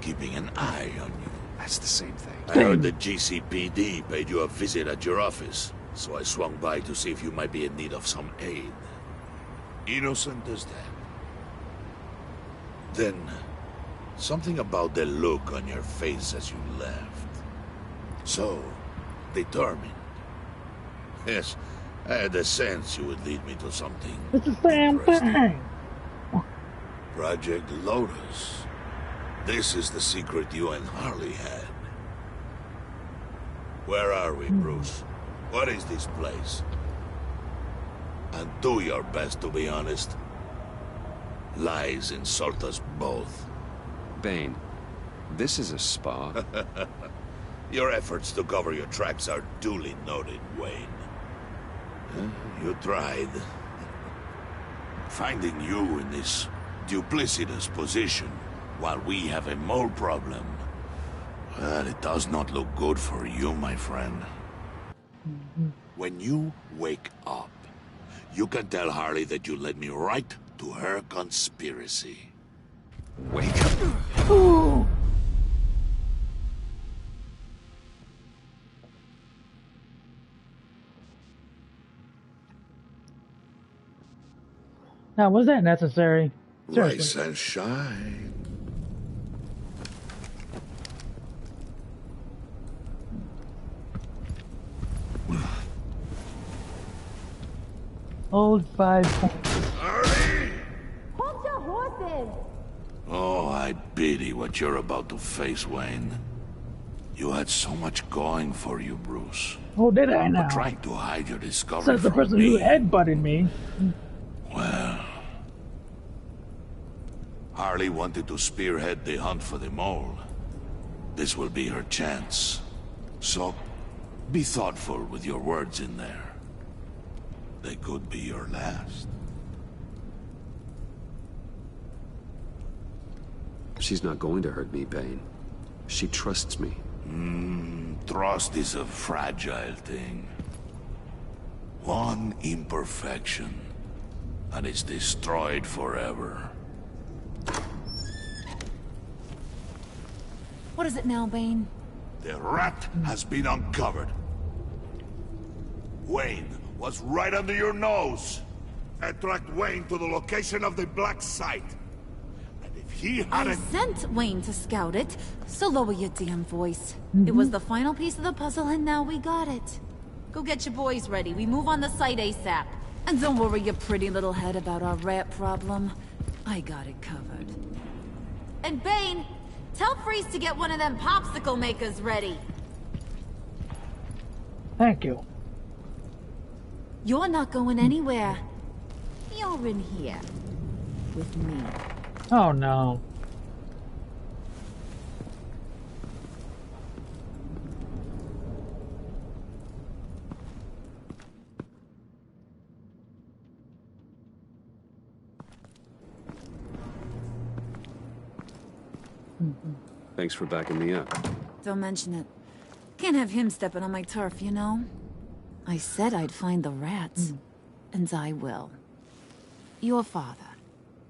Speaker 18: keeping an eye on you.
Speaker 2: That's the same thing.
Speaker 18: I heard the GCPD paid you a visit at your office, so I swung by to see if you might be in need of some aid. Innocent as that. Then, something about the look on your face as you left. So, determined. Yes, I had a sense you would lead me to something.
Speaker 1: It's the same thing.
Speaker 18: Project Lotus. This is the secret you and Harley had. Where are we, Bruce? What is this place? And do your best to be honest. Lies insult us both.
Speaker 2: Bane, this is a spa.
Speaker 18: Your efforts to cover your tracks are duly noted, Wayne. You tried. Finding you in this duplicitous position while we have a mole problem. Well, it does not look good for you, my friend. When you wake up, you can tell Harley that you led me right to her conspiracy.
Speaker 2: Wake up.
Speaker 1: Ooh. Now, was that necessary? Seriously.
Speaker 18: Rise and shine.
Speaker 1: Hold 5 points.
Speaker 8: Hold your horses!
Speaker 18: Oh, I pity what you're about to face, Wayne. You had so much going for you, Bruce.
Speaker 1: Oh, did I now?
Speaker 18: But trying to hide your discovery
Speaker 1: Says the
Speaker 18: from
Speaker 1: person
Speaker 18: me.
Speaker 1: who headbutted me.
Speaker 18: Well, Harley wanted to spearhead the hunt for the mole. This will be her chance. So, be thoughtful with your words in there. They could be your last.
Speaker 2: She's not going to hurt me, Bane. She trusts me.
Speaker 18: Trust is a fragile thing. One imperfection, and it's destroyed forever.
Speaker 8: What is it now, Bane?
Speaker 18: The rat has been uncovered. Wayne was right under your nose. I tracked Wayne to the location of the black site. And if he
Speaker 8: I
Speaker 18: hadn't...
Speaker 8: sent Wayne to scout it, so lower your damn voice. It was the final piece of the puzzle, and now we got it. Go get your boys ready. We move on the site ASAP. And don't worry your pretty little head about our rat problem. I got it covered. And Bane, tell Freeze to get one of them popsicle makers ready.
Speaker 1: Thank you.
Speaker 8: You're not going anywhere. You're in here. With me.
Speaker 1: Oh no.
Speaker 2: Thanks for backing me up.
Speaker 8: Don't mention it. Can't have him stepping on my turf, you know? I said I'd find the rats. And I will. Your father.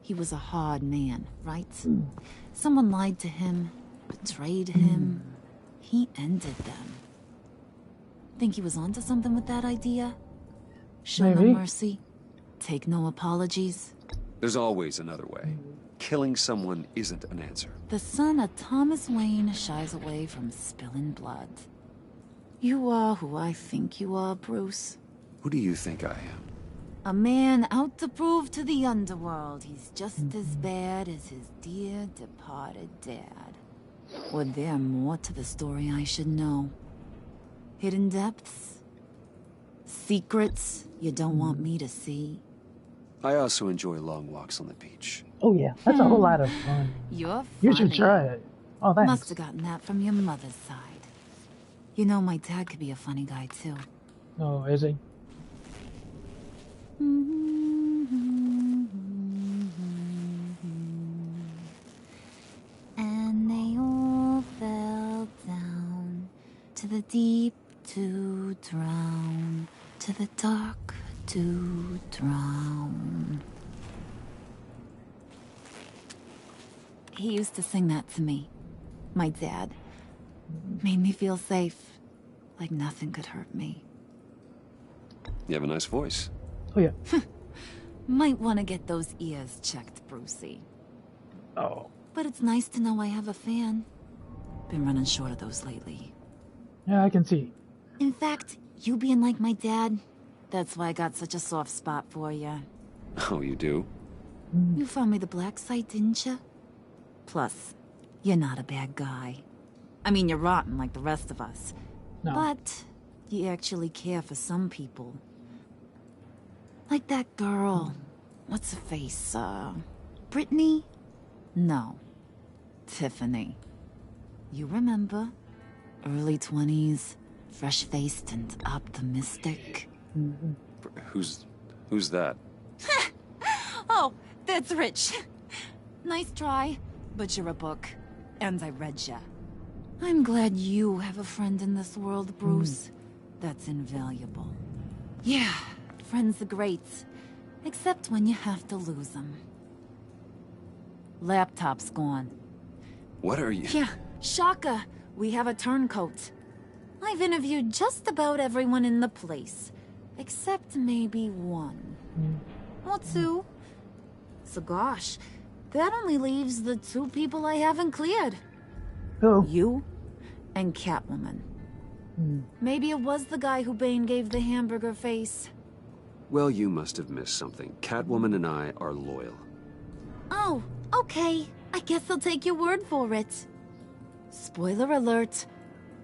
Speaker 8: He was a hard man, right? Someone lied to him, betrayed him. He ended them. Think he was onto something with that idea? Show no
Speaker 1: Maybe.
Speaker 8: mercy? Take no apologies?
Speaker 2: There's always another way. Killing someone isn't an answer.
Speaker 8: The son of Thomas Wayne shies away from spilling blood. You are who I think you are, Bruce.
Speaker 2: Who do you think I am?
Speaker 8: A man out to prove to the underworld he's just as bad as his dear departed dad. Or there more to the story I should know? Hidden depths? Secrets you don't want me to see?
Speaker 2: I also enjoy long walks on the beach.
Speaker 1: Oh yeah, that's a whole lot of fun.
Speaker 8: You're funny.
Speaker 1: You should try it. Oh, thanks.
Speaker 8: Must have gotten that from your mother's side. You know, my dad could be a funny guy, too.
Speaker 1: Oh, is he?
Speaker 8: And they all fell down to the deep to drown, to the dark to drown. He used to sing that to me. My dad. Made me feel safe. Like nothing could hurt me.
Speaker 2: You have a nice voice.
Speaker 1: Oh yeah.
Speaker 8: Might want to get those ears checked, Brucey.
Speaker 1: Oh.
Speaker 8: But it's nice to know I have a fan. Been running short of those lately.
Speaker 1: Yeah, I can see.
Speaker 8: In fact, you being like my dad, that's why I got such a soft spot for you.
Speaker 2: Oh, you do?
Speaker 8: You found me the black site, didn't you? Plus, you're not a bad guy. I mean, you're rotten like the rest of us.
Speaker 1: No.
Speaker 8: But you actually care for some people. Like that girl. What's her face? Brittany? No. Tiffany. You remember? Early 20s, fresh-faced and optimistic.
Speaker 2: Who's that?
Speaker 8: Oh, that's Rich. Nice try, but you're a book. And I read ya. I'm glad you have a friend in this world, Bruce. That's invaluable. Yeah, friends are great. Except when you have to lose them. Laptop's gone.
Speaker 2: What are you...
Speaker 8: Yeah, Shaka. We have a turncoat. I've interviewed just about everyone in the place. Except maybe one. Or two. So gosh, that only leaves the two people I haven't cleared.
Speaker 1: Who?
Speaker 8: You and Catwoman. Maybe it was the guy who Bane gave the hamburger face.
Speaker 2: Well, you must have missed something. Catwoman and I are loyal.
Speaker 8: Oh, okay. I guess I'll take your word for it. Spoiler alert.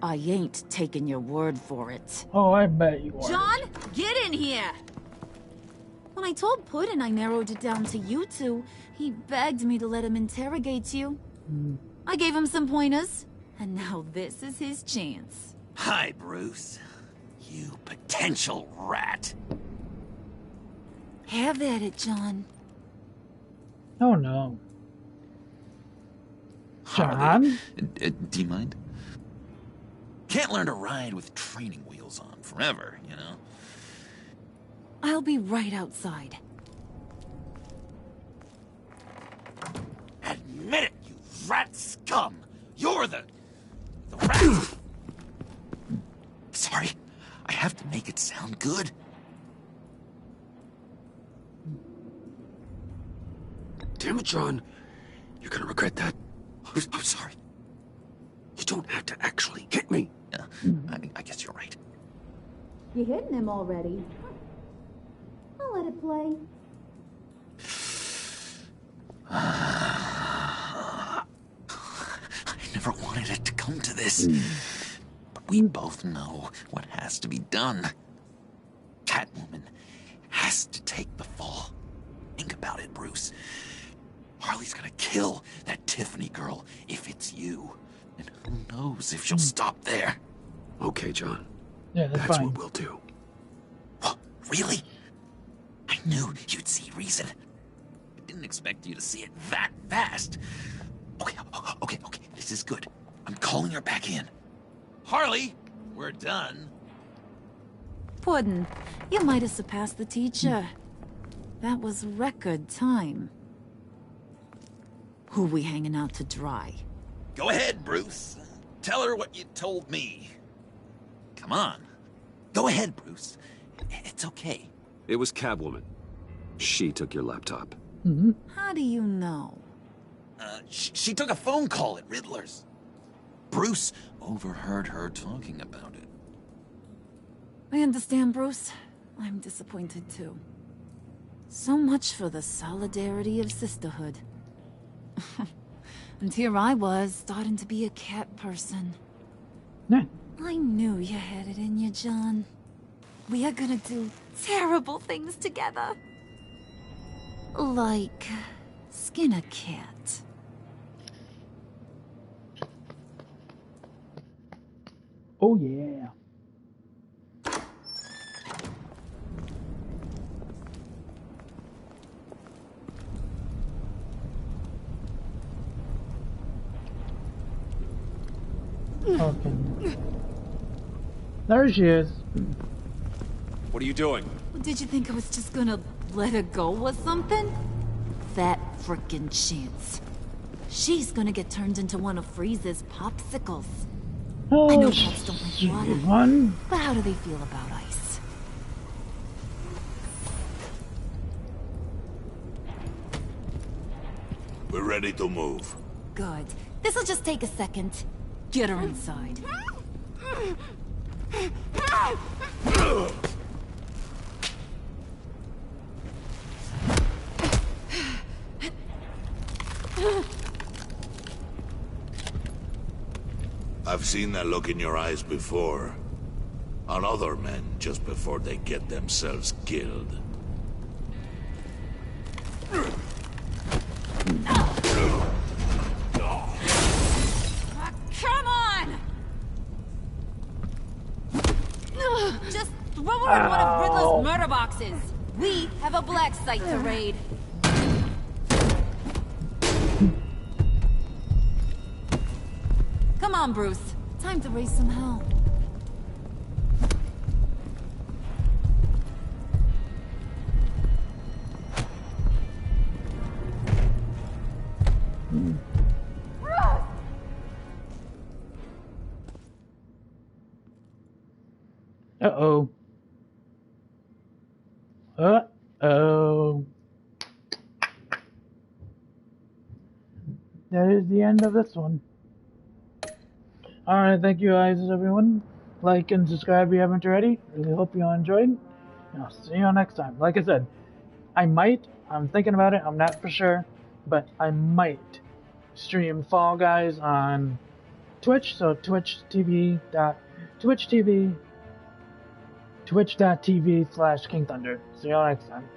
Speaker 8: I ain't taking your word for it.
Speaker 1: Oh, I bet you are.
Speaker 8: John, get in here! When I told Puddin' I narrowed it down to you two, he begged me to let him interrogate you. I gave him some pointers, and now this is his chance.
Speaker 14: Hi, Bruce. You potential rat.
Speaker 8: Have at it, John.
Speaker 1: Oh, no. John?
Speaker 6: Harley, do you mind? Can't learn to ride with training wheels on forever, you know?
Speaker 8: I'll be right outside.
Speaker 14: Admit it, you rat scum! You're the rat!
Speaker 6: Sorry, I have to make it sound good.
Speaker 13: Damn it, John. You're gonna regret that.
Speaker 6: I'm sorry.
Speaker 13: You don't have to actually hit me.
Speaker 6: Yeah, I guess you're right.
Speaker 8: You're hitting him already. I'll let it play.
Speaker 6: I never wanted it to come to this. But we both know what has to be done. Catwoman has to take the fall. Think about it, Bruce. Harley's gonna kill that Tiffany girl if it's you. And who knows if she'll stop there.
Speaker 13: Okay, John.
Speaker 1: Yeah, that's fine.
Speaker 13: What we'll do.
Speaker 6: What? Really? I knew you'd see reason. I didn't expect you to see it that fast. Okay. This is good. I'm calling her back in. Harley, we're done.
Speaker 8: Puddin', you might have surpassed the teacher. That was record time. Who we hanging out to dry?
Speaker 6: Go ahead, Bruce. Tell her what you told me. Come on. Go ahead, Bruce. It's okay.
Speaker 2: It was Catwoman. She took your laptop.
Speaker 8: How do you know?
Speaker 6: She took a phone call at Riddler's. Bruce overheard her talking about it.
Speaker 8: I understand, Bruce. I'm disappointed too. So much for the solidarity of sisterhood. And here I was, starting to be a cat person.
Speaker 1: Yeah.
Speaker 8: I knew you had it in you, John. We are gonna do terrible things together. Like skin a cat.
Speaker 1: Oh, yeah. Okay. There she is.
Speaker 2: What are you doing?
Speaker 8: Did you think I was just gonna let her go or something? That frickin' chance. She's gonna get turned into one of Freeze's popsicles. I know cats don't like water, but how do they feel about ice?
Speaker 18: We're ready to move.
Speaker 8: Good. This'll just take a second. Get her inside.
Speaker 18: I've seen that look in your eyes before. On other men, just before they get themselves killed.
Speaker 8: Come on! Just throw her in one of Riddler's murder boxes. We have a black site to raid. Come on, Bruce. Time to raise some hell.
Speaker 1: Uh-oh. Uh-oh. That is the end of this one. Alright, thank you guys, everyone. Like and subscribe if you haven't already. Really hope you all enjoyed. And I'll see you next time. Like I said, I'm thinking about it, I'm not for sure, but I might stream Fall Guys on Twitch, so twitch.tv/King Thunder. See you all next time.